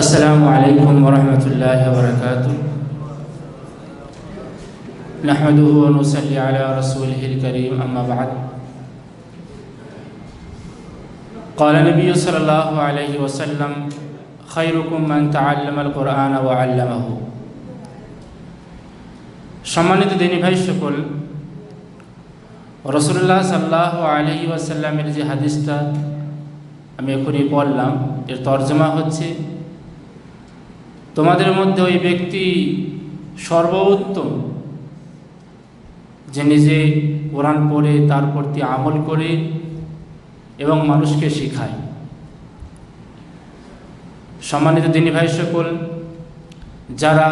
السلام عليكم ورحمة الله وبركاته. نحمده ونصلي على رسوله الكريم، أما بعد. قال النبي صلى الله عليه وسلم: خيركم من تعلم القرآن وعلمه. সম্মানিত দিনী ভাই সকল, রাসূলুল্লাহ সাল্লাল্লাহু আলাইহি ওয়াসাল্লামের যে হাদিসটা আমি এখনই পড়লাম, এর তর্জমা হচ্ছে: তোমাদের মধ্যে ওই ব্যক্তি সর্বোত্তম যে নিজে কোরআন পড়ে তার প্রতি আমল করে এবং মানুষকে শেখায়। সম্মানিত দিনী ভাই সকল, যারা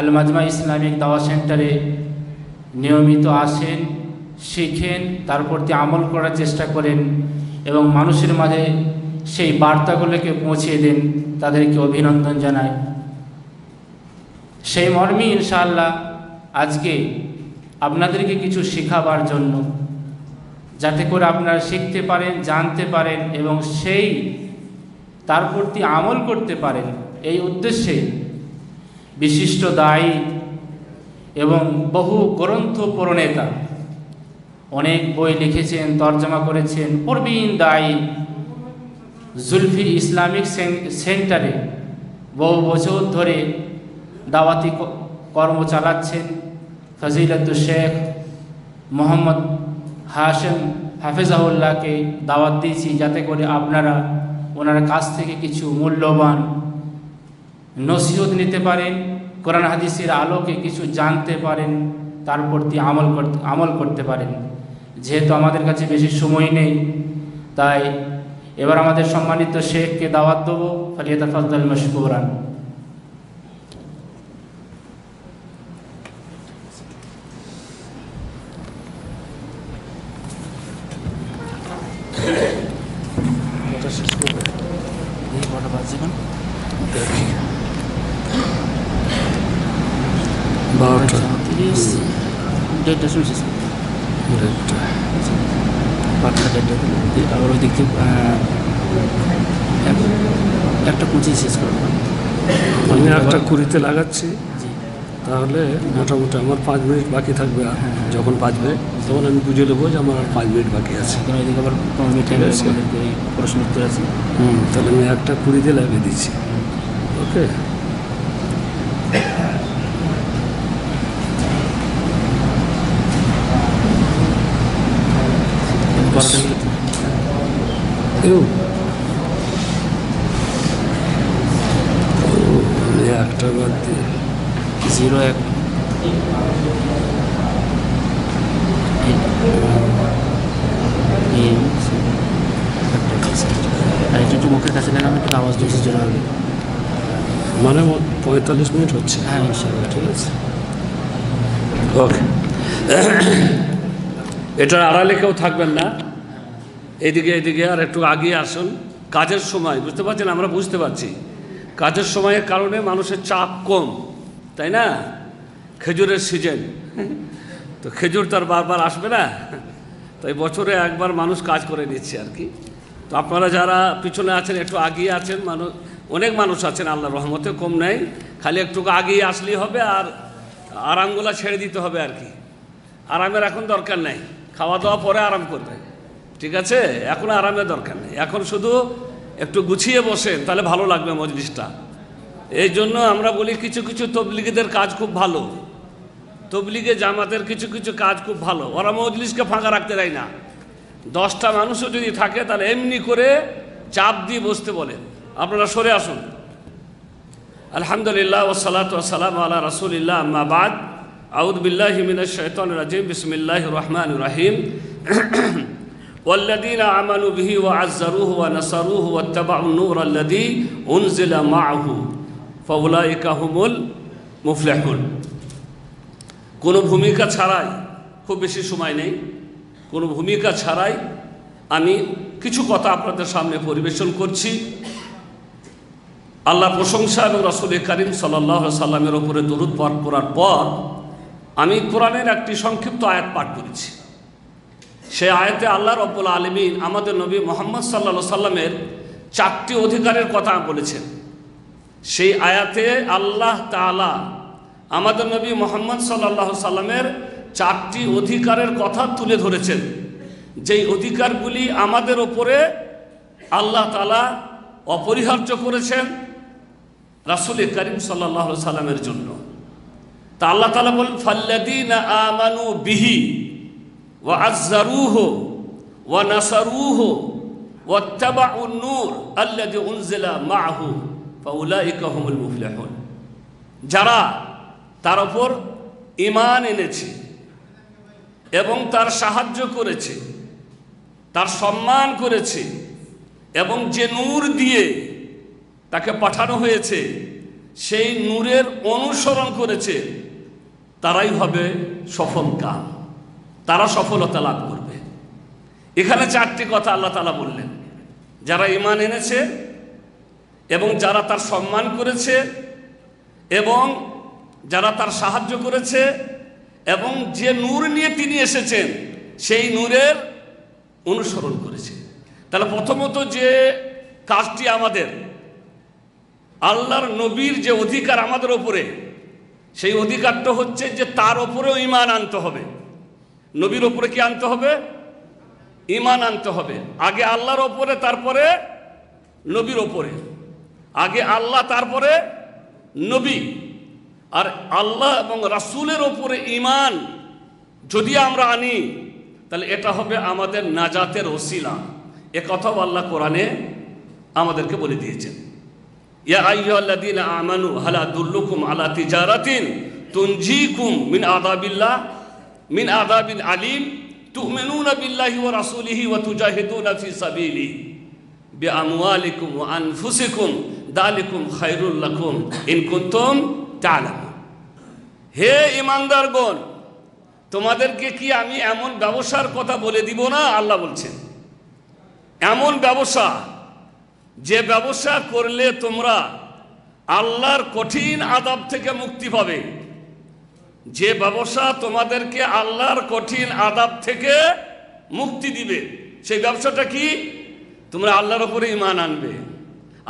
আল মাজমা ইসলামিক দাওয়া সেন্টারে নিয়মিত আসেন, শিখেন, তার প্রতি আমল করার চেষ্টা করেন এবং মানুষের মাঝে সেই বার্তাগুলোকে পৌঁছে দেন, তাদেরকে অভিনন্দন জানাই। সেই মর্মে ইনশাআল্লাহ আজকে আপনাদেরকে কিছু শেখাবার জন্য, যাতে করে আপনারা শিখতে পারেন, জানতে পারেন এবং সেই তার প্রতি আমল করতে পারেন, এই উদ্দেশ্যে বিশিষ্ট দায়ী এবং বহু গ্রন্থ প্রণেতা অনেক বই লিখেছেন, তর্জমা করেছেন, প্রবীণ দায়ী জুলফি ইসলামিক সেন্টারে বহু বছর ধরে দাওয়াতি কর্ম চালাচ্ছেন ফজিলাতুল শেখ মোহাম্মদ হাশেম হাফেজাহুল্লাহকে দাওয়াত দিয়েছি, যাতে করে আপনারা ওনার কাছ থেকে কিছু মূল্যবান নসিহত নিতে পারেন, কোরআন হাদিসের আলোকে কিছু জানতে পারেন, তার প্রতি আমল করতে পারেন। যেহেতু আমাদের কাছে বেশি সময় নেই, তাই এবার আমাদের সম্মানিত শেখকে দাওয়াত দেবো। ফালিয়াতাফাদ্দাল মাশকুরান। আবার ওই দিক থেকে একটা কুচি শেষ করবো। আমি একটা কুড়িতে লাগাচ্ছি, তাহলে মোটামুটি আমার 5 মিনিট বাকি থাকবে। যখন বাজবে তখন আমি বুঝে নেবো যে আমার আর 5 মিনিট বাকি আছে। ওইদিকে আবার 5 মিনিট প্রশ্ন উত্তর আছে। তাহলে আমি একটা কুড়িতে লাগিয়ে দিচ্ছি। ওকে, একটা বাদ দিয়ে 01 আর একটু মুখের কাছে লাগানো, একটু আওয়াজ বেশি জোরে হবে। মানে 45 মিনিট হচ্ছে। হ্যাঁ, ইনশাআল্লাহ ঠিক আছে। ওকে, এটার আড়ালে কেউ থাকবেন না, এদিকে আর একটু আগিয়ে আসুন। কাজের সময় বুঝতে পারছেন, আমরা বুঝতে পারছি কাজের সময়ের কারণে মানুষের চাপ কম, তাই না? খেজুরের সিজন, তো খেজুর তো আর বারবার আসবে না, তাই বছরে একবার মানুষ কাজ করে নিচ্ছে আর কি। তো আপনারা যারা পিছনে আছেন, একটু আগিয়ে আছেন, অনেক মানুষ আছেন, আল্লাহর রহমতে কম নেই, খালি একটু আগিয়ে আসলেই হবে। আর আরামগুলা ছেড়ে দিতে হবে আর কি। আরামের এখন দরকার নেই, খাওয়া দাওয়া পরে আরাম করবে, ঠিক আছে? এখন আরামের দরকার নেই, এখন শুধু একটু গুছিয়ে বসেন, তাহলে ভালো লাগবে মজলিসটা। এই জন্য আমরা বলি কিছু কিছু তবলিগীদের কাজ খুব ভালো, তবলিগে জামাতের কিছু কিছু কাজ খুব ভালো। ওরা মজলিসকে ফাঁকা রাখতে দেয় না। 10টা মানুষও যদি থাকে তাহলে এমনি করে চাপ দিয়ে বসতে বলেন। আপনারা সরে আসুন। আলহামদুলিল্লাহ ওয়াসসালাতু ওয়াসসালামু আলা রাসূলিল্লাহ, আম্মা বাদ। আউযু বিল্লাহি মিনাশ শাইতানির রাজিম। বিসমিল্লাহির রহমানির রহিম। والذين آمنوا به وعزروه ونصروه واتبعوا النور الذي أنزل معه فأولئك هم المفلحون। কোনো ভূমিকা ছাড়াই, খুব বেশি সময় নেই, কোনো ভূমিকা ছাড়াই আমি কিছু কথা আপনাদের সামনে পরিবেশন করছি। আল্লাহ প্রশংসা এবং রাসূল করিম সাল্লাল্লাহু আলাইহি সাল্লামের উপরে দরুদ পাঠ করার পর আমি কোরআনের একটি সংক্ষিপ্ত আয়াত পাঠ করেছি। সেই আয়াতে আল্লাহ রাব্বুল আলামিন আমাদের নবী মুহাম্মদ সাল্লাল্লাহু আলাইহি সাল্লামের 4টি অধিকারের কথা বলেছেন। সেই আয়াতে আল্লাহ তাআলা আমাদের নবী মুহাম্মদ সাল্লাল্লাহু আলাইহি সাল্লামের 4টি অধিকারের কথা তুলে ধরেছেন, যেই অধিকারগুলি আমাদের ওপরে আল্লাহ তাআলা অপরিহার্য করেছেন রাসূল করিম সাল্লাল্লাহু আলাইহি সাল্লামের জন্য। তা আল্লাহ তাআলা বলেন, ফাল্লাযীনা আমানু বিহি ওয়া আযযারুহু ওয়া নাসারুহু ওয়াত্তাবাউন নূর আল্লাযী উনজিলা মাআহু ফাউলাইকা হুমুল মুফলিহুন। যারা তার উপর ঈমান এনেছে এবং তার সাহায্য করেছে, তার সম্মান করেছে এবং যে নূর দিয়ে তাকে পাঠানো হয়েছে সেই নূরের অনুসরণ করেছে, তারাই হবে সফল কাম, তারা সফলতা লাভ করবে। এখানে 4টি কথা আল্লাহ তাআলা বললেন, যারা ঈমান এনেছে এবং যারা তার সম্মান করেছে এবং যারা তার সাহায্য করেছে এবং যে নূর নিয়ে তিনি এসেছেন সেই নূরের অনুসরণ করেছে। তাহলে প্রথমত যে কাজটি আমাদের, আল্লাহর নবীর যে অধিকার আমাদের ওপরে, সেই অধিকারটা হচ্ছে যে তার ওপরেও ঈমান আনতে হবে। নবীর ওপরে কি আনতে হবে? ঈমান আনতে হবে। আগে আল্লাহর ওপরে, তারপরে নবীর ওপরে। আগে আল্লাহ, তারপরে নবী। আর আল্লাহ এবং রাসূলের ওপরে ঈমান যদি আমরা আনি তাহলে এটা হবে আমাদের নাজাতের ওসিলা। এ কথাও আল্লাহ কোরআনে আমাদেরকে বলে দিয়েছেন, ইয়া আইয়ুহাল্লাযীনা আমানু হাল আদুল্লুকুম আলা তিজারাতিন তুনজিকুম মিন আযাবিন আলীম তু'মিনুনা বিল্লাহি ওয়া রাসূলিহি ওয়া তুজাহিদুনা ফি সাবিলিহি বিআমওয়ালিকুম ওয়া আনফুসিকুম যালিকুম খায়রুল লাকুম ইন কুনতুম তা'লামুন। হে ঈমানদারগণ, তোমাদেরকে কি আমি এমন ব্যবসার কথা বলে দিব না? আল্লাহ বলছেন, এমন ব্যবসা যে ব্যবসা করলে তোমরা আল্লাহর কঠিন আযাব থেকে মুক্তি পাবে, যে ব্যবসা তোমাদেরকে আল্লাহর কঠিন আযাব থেকে মুক্তি দিবে। সেই ব্যবসাটা কি? তোমরা আল্লাহর উপরে ঈমান আনবে,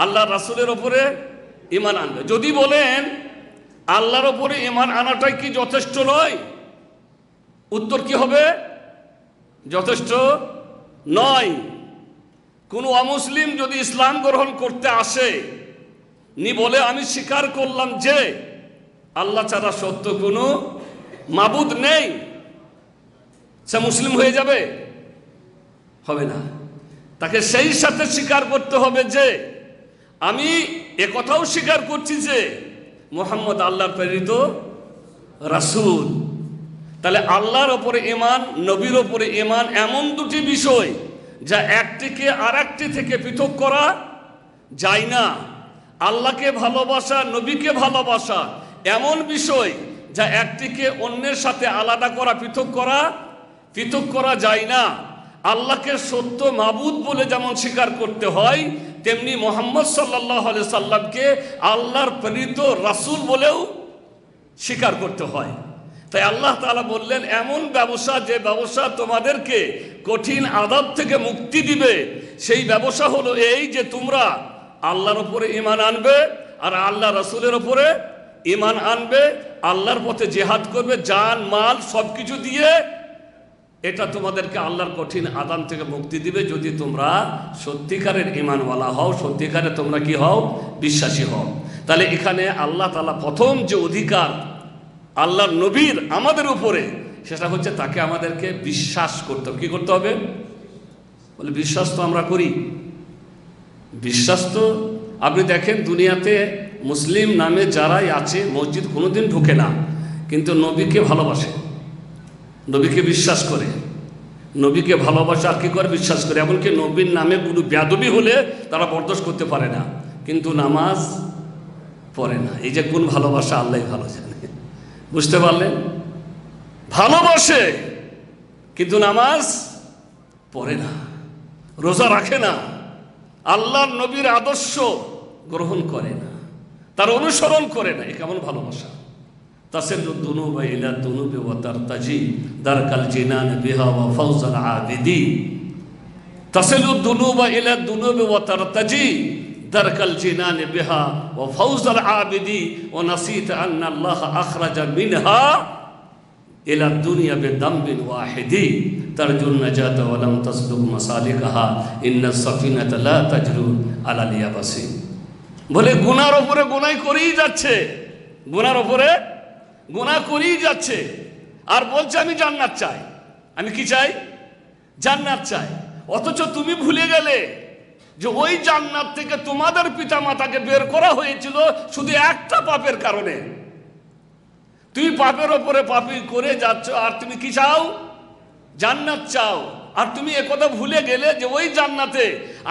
আল্লাহর রাসূলের উপরে ঈমান আনবে। যদি বলেন আল্লাহর উপরে ঈমান আনাটাই কি যথেষ্ট নয়, উত্তর কি হবে? যথেষ্ট নয়। কোনো অমুসলিম যদি ইসলাম গ্রহণ করতে আসে নি বলে আমি স্বীকার করলাম যে আল্লাহ ছাড়া সত্য কোনো মাবুদ নেই, সে মুসলিম হয়ে যাবে? হবে না। তাকে সেই সাথে স্বীকার করতে হবে যে আমি একথাও স্বীকার করছি যে মুহাম্মদ আল্লাহর প্রেরিত রাসূল। তাহলে আল্লাহর ওপরে ঈমান, নবীর ওপরে ঈমান এমন দুটি বিষয় যা একটিকে আর একটি থেকে পৃথক করা যায় না। আল্লাহকে ভালোবাসা, নবীকে ভালোবাসা এমন বিষয় যা একটিকে অন্যের সাথে আলাদা করা, পৃথক করা যায় না। আল্লাহকে সত্য মাবুদ বলে যেমন স্বীকার করতে হয়, তেমনি মুহাম্মদ সাল্লাল্লাহু আলাইহি সাল্লামকে আল্লাহর প্রেরিত রাসূল বলেও স্বীকার করতে হয়। তাই আল্লাহ তাআলা বললেন, এমন ব্যবসা যে ব্যবসা তোমাদেরকে কঠিন আযাব থেকে মুক্তি দিবে, সেই ব্যবসা হলো এই যে তোমরা আল্লাহর উপরে ঈমান আনবে আর আল্লাহ রাসূলের উপরে ঈমান আনবে, আল্লাহর পথে জিহাদ করবে, জান মাল সবকিছু দিয়ে। এটা তোমাদেরকে আল্লাহর কঠিন আযাব থেকে মুক্তি দিবে যদি তোমরা সত্যিকারের ঈমানওয়ালা হও, সত্যিকারে তোমরা কি হও? বিশ্বাসী হও। তাহলে এখানে আল্লাহ তাআলা প্রথম যে অধিকার আল্লাহর নবীর আমাদের উপরে, সেটা হচ্ছে তাকে আমাদেরকে বিশ্বাস করতে হবে। কি করতে হবে? বলে বিশ্বাস তো আমরা করি। বিশ্বাস তো আপনি দেখেন দুনিয়াতে মুসলিম নামে যারাই আছে মসজিদ কোনোদিন ঢোকে না, কিন্তু নবীকে ভালোবাসে, নবীকে বিশ্বাস করে, নবীকে ভালোবাসে। আর কি করে? বিশ্বাস করে। এমনকি নবীর নামে কোনো বেয়াদবি হলে তারা বরদাস্ত করতে পারে না, কিন্তু নামাজ পড়ে না। এই যে কোন ভালোবাসা, আল্লাহই ভালো জানে। বুঝতে পারলেন? ভালোবাসে কিন্তু নামাজ পড়ে না, রোজা রাখে না, আল্লাহর নবীর আদর্শ গ্রহণ করে না, তার অনুসরণ করে না। এ কেমন ভালোবাসা? তাসিলু দুনুবা ইলা দুনুবি ওয়া তারতাজি দারকাল জিনান বিহা ওয়া ফাওজাল আবিদি। তাসিলু দুনুবা ইলা দুনুবি ওয়া তারতাজি দারকাল জিনান বিহা ওয়া ফাওজাল আবিদি ওয়া নাসিতা আন্না আল্লাহ আখরাজা মিনহা ইলা দুনিয়া বিদামবিন ওয়াহিদি তারজুন নাজাত ওয়া লাম তাসলুক মাসালিকাহা ইন্না সাফিনাতা লা তাজরু আলাল ইয়াবাসি। বলে গুনার উপরে গুনাই করেই যাচ্ছে, গুনার উপরে গুনাহ করেই যাচ্ছে, আর বলছে আমি জান্নাত চাই। আমি কি চাই? জান্নাত চাই। অথচ তুমি ভুলে গেলে যে ওই জান্নাত থেকে তোমাদের পিতামাতাকে বের করা হয়েছিল শুধু একটা পাপের কারণে। তুমি পাপের ওপরে পাপই করে যাচ্ছ, আর তুমি কি চাও? জান্নাত চাও। আর তুমি একথা ভুলে গেলে যে ওই জান্নাতে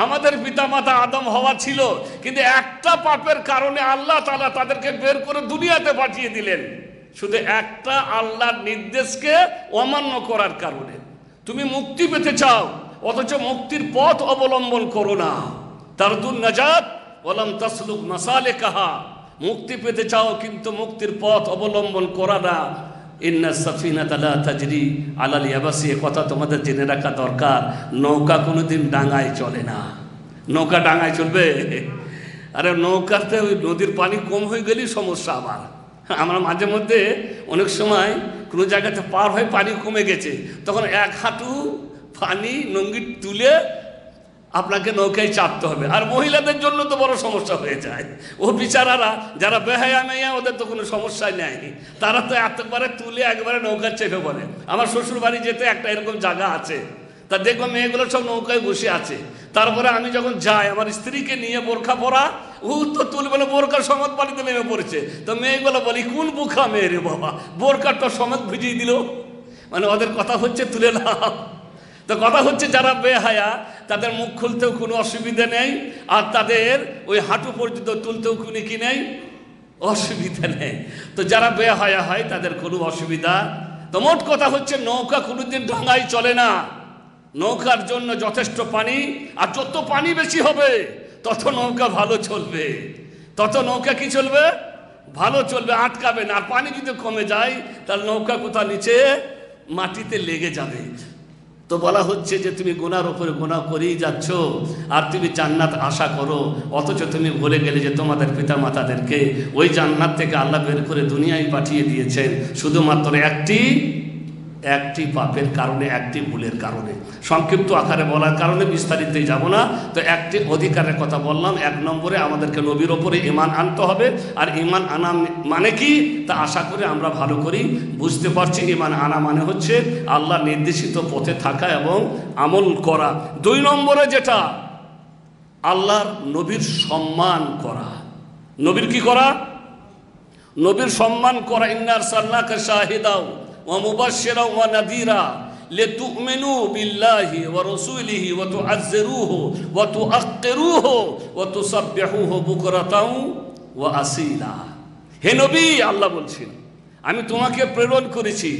আমাদের পিতামাতা আদম হওয়া ছিল, কিন্তু একটা পাপের কারণে আল্লাহ তাআলা তাদেরকে বের করে দুনিয়াতে পাঠিয়ে দিলেন, শুধু একটা আল্লাহর নির্দেশকে অমান্য করার কারণে। তুমি মুক্তি পেতে চাও, অথচ মুক্তির পথ অবলম্বন করো না। তারজুন নাজাত ওয়া লাম তাসলুক মাসালিকাহা, মুক্তি পেতে চাও কিন্তু মুক্তির পথ অবলম্বন করা না। ইন্না সাফিনাতা লা তাজরি আলাল ইয়াবাসি, কথা তোমাদের জেনে রাখা দরকার। নৌকা কোনোদিন ডাঙায় চলে না। নৌকা ডাঙায় চলবে? আরে নৌকাতে ওই নদীর পানি কম হয়ে গেলেই সমস্যা। আবার আমরা মাঝে মধ্যে অনেক সময় কোনো জায়গাতে পার হয়ে পানি কমে গেছে, তখন এক হাঁটু পানি নঙ্গি তুলে আপনাকে নৌকায় চাপতে হবে। আর মহিলাদের জন্য তো বড় সমস্যা হয়ে যায়। ও বিচারারা যারা বেহায়া মেয়া, ওদের তো কোনো সমস্যাই নেই, তারা তো এতবারে তুলে একবারে নৌকার চেপে বলে। আমার শ্বশুর বাড়ি যেতে একটা এরকম জায়গা আছে, তা দেখবো মেয়েগুলো সব নৌকায় বসে আছে। তারপরে আমি যখন যাই আমার স্ত্রীকে নিয়ে, বোরখা পরা, ও তো তুলবে না, বোরকার সমেত পানিতে নেমে পড়েছে। তো মেয়েগুলো বলি কোন বুখা মেয়ে রে বাবা, বোরকারটা সমেত ভিজিয়ে দিল। মানে ওদের কথা হচ্ছে তুলে নাও। তো কথা হচ্ছে যারা বেহায়া তাদের মুখ খুলতেও কোনো অসুবিধা নেই, আর তাদের ওই হাঁটু পর্যন্ত তুলতেও কোনো কি নেই, অসুবিধা নেই। তো যারা বেহায়া হয় তাদের কোনো অসুবিধা। তো মোট কথা হচ্ছে নৌকা কোনোদিন ডাঙায় চলে না। নৌকার জন্য যথেষ্ট পানি, আর যত পানি বেশি হবে তত নৌকা ভালো চলবে, তত নৌকা কি চলবে? ভালো চলবে, আটকাবে না। আর পানি যদি কমে যায় তাহলে নৌকা কোথাও নিচে মাটিতে লেগে যাবে। তো বলা হচ্ছে যে তুমি গুনার উপরে গুনাহ করেই যাচ্ছ, আর তুমি জান্নাত আশা করো, অথচ তুমি ভুলে গেলে যে তোমাদের পিতামাতাদেরকে ওই জান্নাত থেকে আল্লাহ বের করে দুনিয়ায় পাঠিয়ে দিয়েছেন শুধুমাত্র একটি পাপের কারণে, একটি ভুলের কারণে। সংক্ষিপ্ত আকারে বলার কারণে বিস্তারিত যাব না। তো একটি অধিকারের কথা বললাম। এক নম্বরে আমাদেরকে নবীর ওপরে ঈমান আনতে হবে। আর ঈমান আনা মানে কি তা আশা করি আমরা ভালো করি বুঝতে পারছি। ঈমান আনা মানে হচ্ছে আল্লাহ নির্দেশিত পথে থাকা এবং আমল করা। দুই নম্বরে যেটা, আল্লাহর নবীর সম্মান করা। নবীর কি করা? নবীর সম্মান করা। ইন্না আরসালনাকা শাহিদাও ওয়া মুবাশশিরাও ওয়া নাযীরা লিতুমিনু বিল্লাহি ওয়া রাসূলিহি ওয়া তুআজ্জিরুহু ওয়া তুআক্কিরুহু ওয়া তুসাব্বিহুহু বুকরাতাও ওয়া আসীলা। হে নবী, আল্লাহ বলছেন আমি তোমাকে প্রেরণ করেছি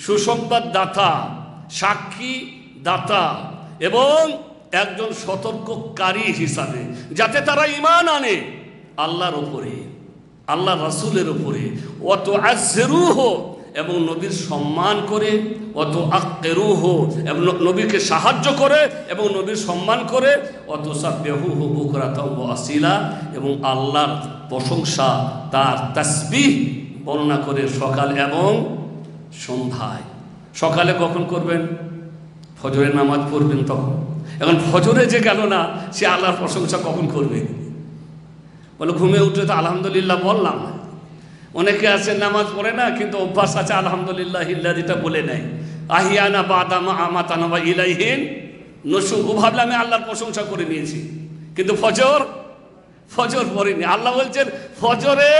সুসংবাদ দাতা, সাক্ষী দাতা এবং একজন সতর্ককারী হিসাবে, যাতে তারা ঈমান আনে আল্লাহর উপরে, আল্লাহ রাসূলের উপরে, ওয়া তুআজ্জিরুহু এবং নবীর সম্মান করে, অত আক্কিরুহু এবং নবীকে সাহায্য করে এবং নবীর সম্মান করে, অত সাব্বিহুহু বুকরাতাও ওয়া আসীলা এবং আল্লাহর প্রশংসা, তার তাসবিহ বর্ণনা করে সকাল এবং সন্ধ্যায়। সকালে কখন করবেন? ফজরের নামাজ পড়বেন তখন। এখন ফজরে যে গেল না, সে আল্লাহর প্রশংসা কখন করবে? বলে ঘুমে উঠে তো আলহামদুলিল্লাহ বললাম। অনেকে আছে নামাজ পড়ে না, কিন্তু অভ্যাস আছে আলহামদুলিল্লাহ ইল্লাদিটা বলে নেয়। আহিয়ানা বাদামা আমাতানা বা ইলাইহিন নশুর। ও ভাবলে আমি আল্লাহর প্রশংসা করে নিয়েছি, কিন্তু ফজর পড়িনি। আল্লাহ বলছেন ফজরে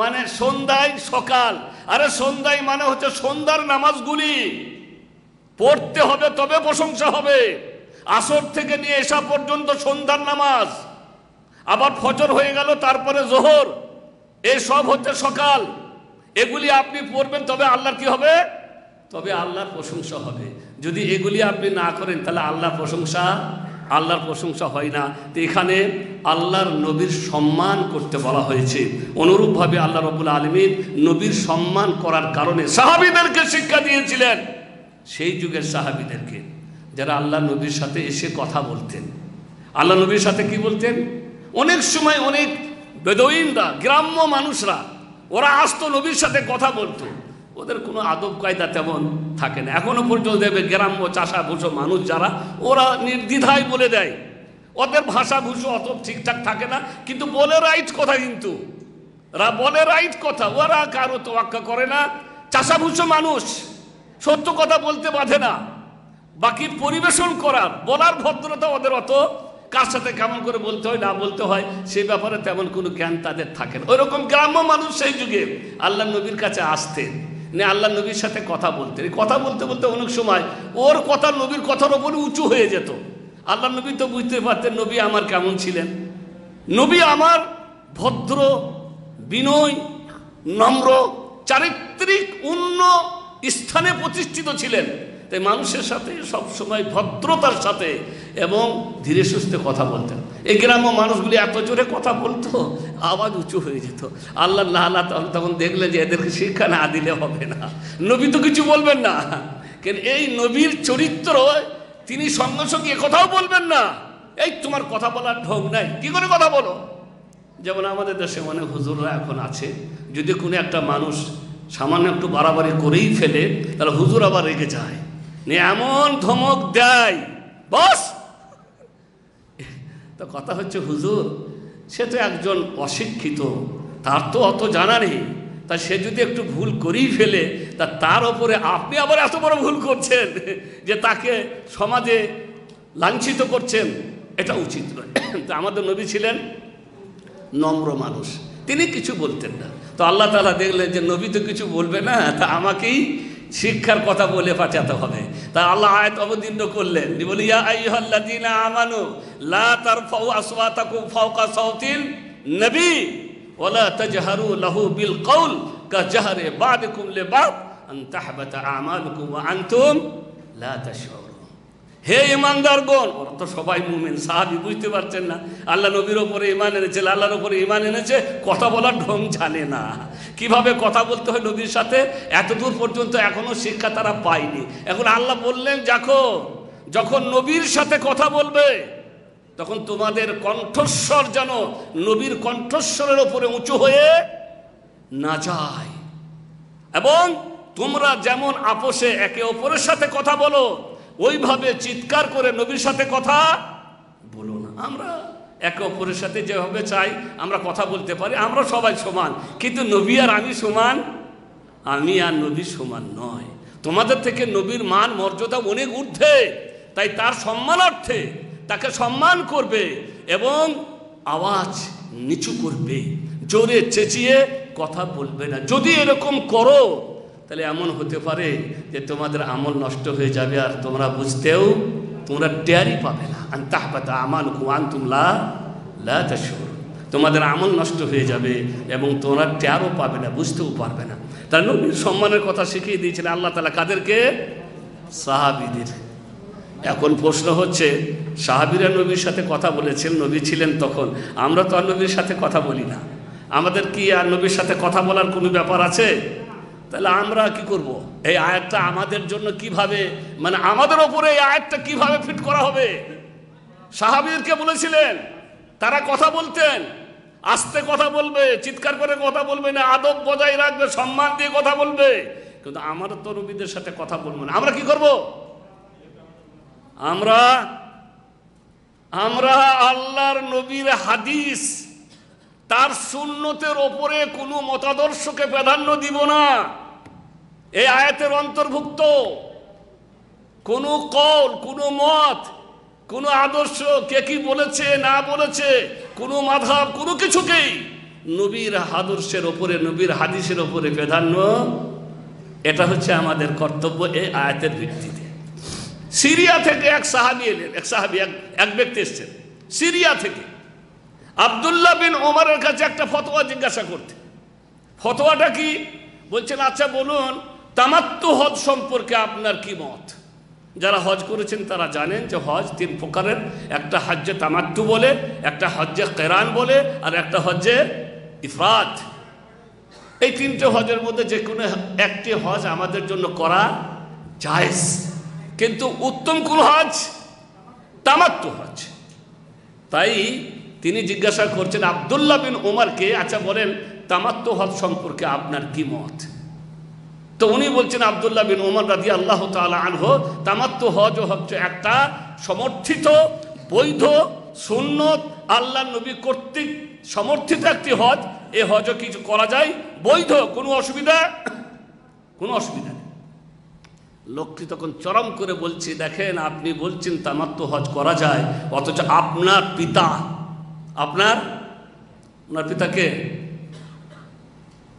মানে সন্ধ্যায়, সকাল। আরে সন্ধ্যায় মানে হচ্ছে সন্ধ্যার নামাজগুলি পড়তে হবে, তবে প্রশংসা হবে। আসর থেকে নিয়ে এসা পর্যন্ত সন্ধ্যার নামাজ, আবার ফজর হয়ে গেল, তারপরে জোহর, এই সব হচ্ছে সকাল। এগুলি আপনি পড়বেন, তবে আল্লাহর কি হবে? তবে আল্লাহর প্রশংসা হবে। যদি এগুলি আপনি না করেন তাহলে আল্লাহর প্রশংসা আল্লাহর প্রশংসা হয় না। তো এখানে আল্লাহর নবীর সম্মান করতে বলা হয়েছে। অনুরূপভাবে আল্লাহ রাব্বুল আলামিন নবীর সম্মান করার কারণে সাহাবীদেরকে শিক্ষা দিয়েছিলেন, সেই যুগের সাহাবীদেরকে যারা আল্লাহ নবীর সাথে এসে কথা বলতেন। আল্লাহ নবীর সাথে কি বলতেন? অনেক সময় অনেক বেদুইনরা, গ্রাম্য মানুষরা, ওরা আসতো নবীর সাথে কথা বলতো, ওদের কোনো আদব কায়দা তেমন থাকে না। এখনো পর্যন্ত দেবে গ্রাম্য চাষা ভুষো মানুষ যারা, ওরা নির্দ্বিধায় বলে দেয়, ওদের ভাষা ভুষো অত ঠিকঠাক থাকে না, কিন্তু বলে রাইট কথা, কিন্তু বলে রাইট কথা, ওরা কারো তোয়াক্কা করে না। চাষা ভুষো মানুষ, সত্য কথা বলতে বাধে না, বাকি পরিবেশন করার বলার ভদ্রতা ওদের অত, কার সাথে কেমন করে বলতে হয় না বলতে হয় সেই ব্যাপারে তেমন কোনো জ্ঞান তাদের থাকে না। ওইরকম গ্রাম্য মানুষ সেই যুগে আল্লাহ নবীর কাছে আসতেন, আল্লাহ নবীর সাথে কথা বলতেন। কথা বলতে বলতে অনেক সময় ওর কথা নবীর কথার ওপরে উঁচু হয়ে যেত। আল্লাহ নবী তো বুঝতে পারতেন নবী আমার কেমন ছিলেন। নবী আমার ভদ্র, বিনয়, নম্র, চারিত্রিক উন্ন স্থানে প্রতিষ্ঠিত ছিলেন। তাই মানুষের সাথে সবসময় ভদ্রতার সাথে এবং ধীরে সুস্থে কথা বলতেন। এই গ্রাম্য মানুষগুলি এত জোরে কথা বলতো, আওয়াজ উঁচু হয়ে যেত। আল্লাহ তখন দেখলেন যে এদেরকে শিক্ষা না দিলে হবে না, নবী তো কিছু বলবেন না, কেন এই নবীর চরিত্র, তিনি সঙ্গে সঙ্গে কথাও বলবেন না, এই তোমার কথা বলার ঢং নাই, কি করে কথা বলো। যেমন আমাদের দেশে অনেক হুজুররা এখন আছে, যদি কোনো একটা মানুষ সামান্য একটু বাড়াবাড়ি করেই ফেলে, তাহলে হুজুর আবার রেগে যায়, এমন ধমক দেয়, বস। তো কথা হচ্ছে হুজুর সে তো একজন অশিক্ষিত, তার তো অত জানা নেই, তা সে যদি একটু ভুল করেই ফেলে, তা তার ওপরে আপনি আবার এত বড় ভুল করছেন যে তাকে সমাজে লাঞ্ছিত করছেন, এটা উচিত নয়। তো আমাদের নবী ছিলেন নম্র মানুষ, তিনি কিছু বলতেন না। তো আল্লাহ তাআলা দেখলেন যে নবী তো কিছু বলবে না, তা আমাকেই শিক্ষার কথা বলে পাঠাতে হবে। তা আল্লাহ আয়াত অবতীর্ণ করলেন, বলি ইয়া আইয়ুহাল্লাযীনা আমানু লা তারফাউ আসওয়াতাকুম ফাওকা সাওতিন নবী ওয়া লা তাজহারু লাহু বিল কওল কাজহরি বা'দিকুম লিবা'দ আন তাহবাতা আমালুকুম ওয়া আনতুম লা তাশউরুন। হে ঈমানদারগণ, ওরা তো সবাই মুমিন, সাহাবী বুঝতে পারছেন না, আল্লাহ নবীর ওপরে ঈমান এনেছে, আল্লাহর ওপরে ঈমান এনেছে, কথা বলার ঢং জানে না, কিভাবে কথা বলতে হয় নবীর সাথে, এতদূর পর্যন্ত এখনো শিক্ষা তারা পায়নি। এখন আল্লাহ বললেন দেখো, যখন নবীর সাথে কথা বলবে তখন তোমাদের কণ্ঠস্বর যেন নবীর কণ্ঠস্বরের ওপরে উঁচু হয়ে না যায়, এবং তোমরা যেমন আপোষে একে অপরের সাথে কথা বলো, ওইভাবে চিৎকার করে নবীর সাথে কথা বলো না। আমরা একে অপরের সাথে যেভাবে চাই আমরা কথা বলতে পারি, আমরা সবাই সমান, কিন্তু নবী আর আমি সমান, আমি আর নবী সমান নয়। তোমাদের থেকে নবীর মান মর্যাদা অনেক ঊর্ধ্বে, তাই তার সম্মানার্থে তাকে সম্মান করবে এবং আওয়াজ নিচু করবে, জোরে চেঁচিয়ে কথা বলবে না। যদি এরকম করো তাহলে এমন হতে পারে যে তোমাদের আমল নষ্ট হয়ে যাবে, আর তোমরা বুঝতেও তোমরা টেরই পাবে না। আন তাহবাতা আমালুকুম ওয়া আনতুম লা তাশউরুন, তোমাদের আমল নষ্ট হয়ে যাবে এবং তোমরা টেরও পাবে না, বুঝতেও পারবে না। তার নবীর সম্মানের কথা শিখিয়ে দিয়েছিলেন আল্লাহ তাআলা কাদেরকে? সাহাবীদের। এখন প্রশ্ন হচ্ছে, সাহাবীরা নবীর সাথে কথা বলেছেন, নবী ছিলেন তখন, আমরা তো আর নবীর সাথে কথা বলি না, আমাদের কি আর নবীর সাথে কথা বলার কোনো ব্যাপার আছে? তাহলে আমরা কি করব? এই আয়াতটা আমাদের জন্য কিভাবে, মানে আমাদের ওপরে এই আয়াতটা কিভাবে ফিট করা হবে? সাহাবীদেরকে বলেছিলেন তারা কথা বলতেন, আস্তে কথা বলবে, চিৎকার করে কথা বলবে না, আদব বজায় রাখবে, সম্মান দিয়ে কথা বলবে, কিন্তু আমার তো নবীদের সাথে কথা বলবো না। আমরা কি করব? আমরা আল্লাহর নবীর হাদিস, তার সুন্নতের ওপরে কোনো মতাদর্শকে প্রাধান্য দিব না। এই আয়াতের অন্তর্ভুক্ত কোনো কল, কোনো মত, কোনো আদর্শ, কে কি বলেছে না বলেছে, কোনো মাযহাব, কোনো কিছুকেই নবীর আদর্শের ওপরে, নবীর হাদিসের ওপরে প্রাধান্য, এটা হচ্ছে আমাদের কর্তব্য এই আয়াতের ভিত্তিতে। সিরিয়া থেকে এক সাহাবী এলেন, এক ব্যক্তি এসেছেন সিরিয়া থেকে, আব্দুল্লাহ বিন ওমরের কাছে একটা ফতোয়া জিজ্ঞাসা করতে। ফতোয়াটা কি? বলছেন আচ্ছা বলুন, তামাত্তু হজ সম্পর্কে আপনার কি মত? যারা হজ করেছেন তারা জানেন যে হজ 3 প্রকারের, একটা হজ্জে তামাত্তু বলে, একটা হজ্জে কেরান বলে, আর একটা হজ্জে ইফরাদ। এই 3টে হজের মধ্যে যে কোনো একটি হজ আমাদের জন্য করা জায়েজ, কিন্তু উত্তম কোন হজ? তামাত্তু হজ। তাই তিনি জিজ্ঞাসা করছেন আব্দুল্লাহ বিন ওমরকে, আচ্ছা বলেন তামাত্তু হজ সম্পর্কে আপনার কি মত? তো উনি বলছেন আব্দুল্লাহ বিন ওমর রাদিয়াল্লাহু তাআলা আনহু, তামাত্তু হজ হচ্ছে একটা সমর্থিত বৈধ সুন্নত আল্লাহর নবী কর্তৃক সমর্থিত একটি হজ। এই হজও কিছু করা যায়, বৈধ, কোনো অসুবিধা নেই। লোকটি তখন চরম করে বলছে, দেখেন আপনি বলছেন তামাত্তু হজ করা যায়, অথচ আপনার পিতা, ওনার পিতাকে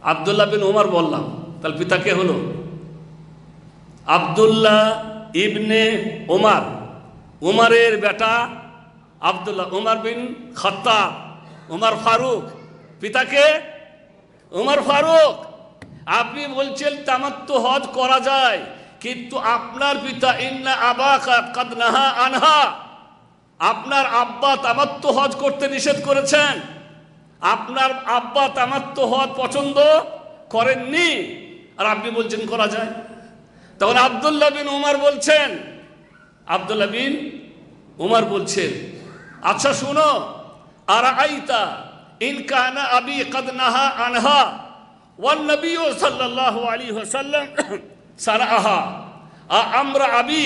আব্দুল্লাহ বিন ওমর বললাম, তাহলে পিতা কে হলো? আব্দুল্লাহ ইবনে ওমর, ওমরের বেটা আব্দুল্লাহ, ওমর বিন খাত্তাব, ওমর ফারুক, পিতাকে ওমর ফারুক। আপনি বলছেন তামাত্তু হজ করা যায়, কিন্তু আপনার পিতা ইন্না আবাকা কাদ নাহা আনহা, আপনার আব্বা তামাত্তু হজ করতে নিষেধ করেছেন, আপনার আব্বা তামাত্তু হজ পছন্দ করেননি, আর আপনি বলছেন করা যায়। তখন আব্দুল্লাহ বিন ওমর বলছেন, আচ্ছা শুনো, আর আইতা ইন কানা আবি কাদ নাহা আনহা ওয়ান নবী সাল্লাল্লাহু আলাইহি ওয়াসাল্লাম সারাহা আমরা আবি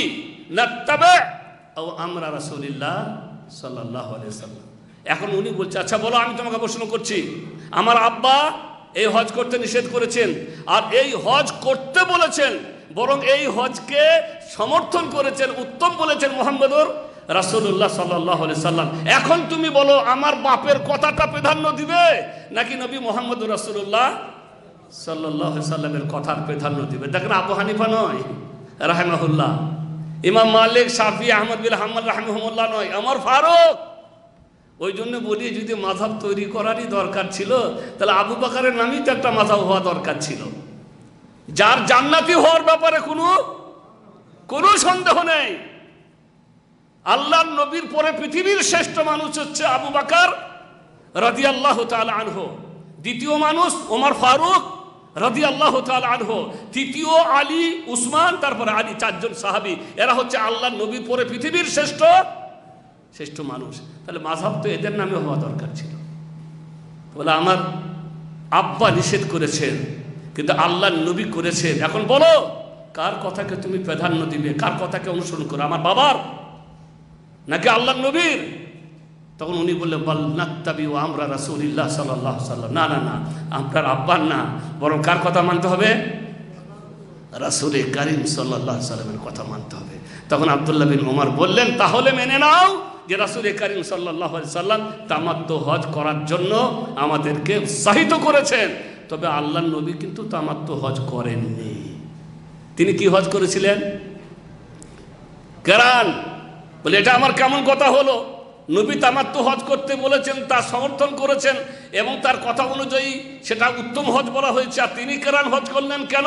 নাত্তাবা ও আমরা রাসূলুল্লাহ সাল্লাল্লাহু আলাইহি ওয়াসাল্লাম। এখন উনি বলছে, আচ্ছা বলো, আমি তোমাকে প্রশ্ন করছি, আমার আব্বা এই হজ করতে নিষেধ করেছেন, আর এই হজ করতে বলেছেন, বরং এই হজকে সমর্থন করেছেন, উত্তম বলেছেন মুহাম্মদুর রাসূলুল্লাহ সাল্লাল্লাহু আলাইহি সাল্লাম। এখন তুমি বলো, আমার বাপের কথাটা প্রাধান্য দিবে নাকি নবী মুহাম্মদুর রাসূলুল্লাহ সাল্লাল্লাহু আলাইহি সাল্লামের কথার প্রাধান্য দিবে? দেখেন, আবু হানিফা নয় রাহিমাহুল্লাহ, ইমাম মালিক, শাফি, আহমদ বিন হাম্বল রাহিমাহুল্লাহ নয়, ওমর ফারুক। ওই জন্য বলি, যদি মাযহাব তৈরি করারই দরকার ছিল, তাহলে আবু বকরের নামই তো একটা মাযহাব হওয়া দরকার ছিল, যার জান্নাতি হওয়ার ব্যাপারে কোনো সন্দেহ নেই। আল্লাহর নবীর পরে পৃথিবীর শ্রেষ্ঠ মানুষ হচ্ছে আবু বকর রাদিয়াল্লাহু তাআলা আনহু, দ্বিতীয় মানুষ ওমর ফারুক রাদিয়াল্লাহু তাআলা আনহু, তৃতীয় আলী, উসমান, তারপরে আলী, 4 জন সাহাবী। এরা হচ্ছে আল্লাহর নবীর পরে পৃথিবীর শ্রেষ্ঠ মানুষ। তাহলে মাযহাব তো এদের নামে হওয়া দরকার ছিল। বলে আমার আব্বা নিষেধ করেছেন, কিন্তু আল্লাহর নবী করেছেন। এখন বলো, কার কথাকে তুমি প্রাধান্য দিবে, কার কথাকে অনুসরণ করো, আমার বাবার নাকি আল্লাহর নবীর? তখন উনি বললেন, বল নাত্তাবি ও আমরা রাসূলুল্লাহ সাল্লাল্লাহু আলাইহি সাল্লাম। না না না, আপনার আব্বার না, বরং কার কথা মানতে হবে? রাসূল কারীম সাল্লাল্লাহু আলাইহি সাল্লামের কথা মানতে হবে। তখন আব্দুল্লাহ বিন ওমর বললেন, তাহলে মেনে নাও যে রাসূল কারীম সাল্লাল্লাহু আলাইহি সাল্লাম তামাত্তু হজ করার জন্য আমাদেরকে উৎসাহিত করেছেন, তবে আল্লাহর নবী কিন্তু তামাত্তু হজ করেননি। তিনি কি হজ করেছিলেন? কেরান। বলে, এটা আমার কেমন কথা হলো? নবী তামাত্তু হজ করতে বলেছেন, তার সমর্থন করেছেন, এবং তার কথা অনুযায়ী সেটা উত্তম হজ বলা হয়েছে, আর তিনি কেরান হজ করলেন কেন?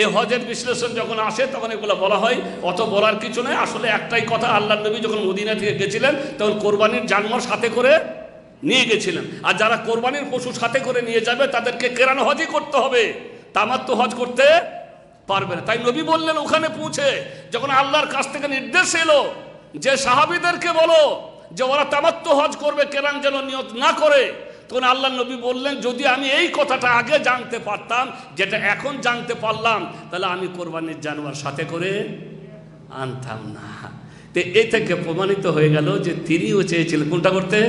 এই হজের বিশ্লেষণ যখন আসে তখন এগুলো বলা হয়, অত বলার কিছু নেই। আসলে একটাই কথা, আল্লাহর নবী যখন মদিনা থেকে গেছিলেন তখন কোরবানির জানোয়ার সাথে করে নিয়ে গেছিলেন, আর যারা কোরবানির পশু সাথে করে নিয়ে যাবে তাদেরকে কেরান হজই করতে হবে, তামাত্তু হজ করতে পারবে না। তাই নবী বললেন, ওখানে পৌঁছে যখন আল্লাহর কাছ থেকে নির্দেশ এলো যে সাহাবীদেরকে বলো যে ওরা তামাত্তু হজ করবে, কেরান যেন নিয়ত না করে, তখন আল্লাহ নবী বললেন, যদি আমি এই কথাটা আগে জানতে পারতাম, যেটা এখন জানতে পারলাম, তাহলে আমি কোরবানির জানোয়ার সাথে করে আনতাম না। তো এ থেকে প্রমাণিত হয়ে গেল যে তিনিও চেয়েছিলেন কোনটা করতে?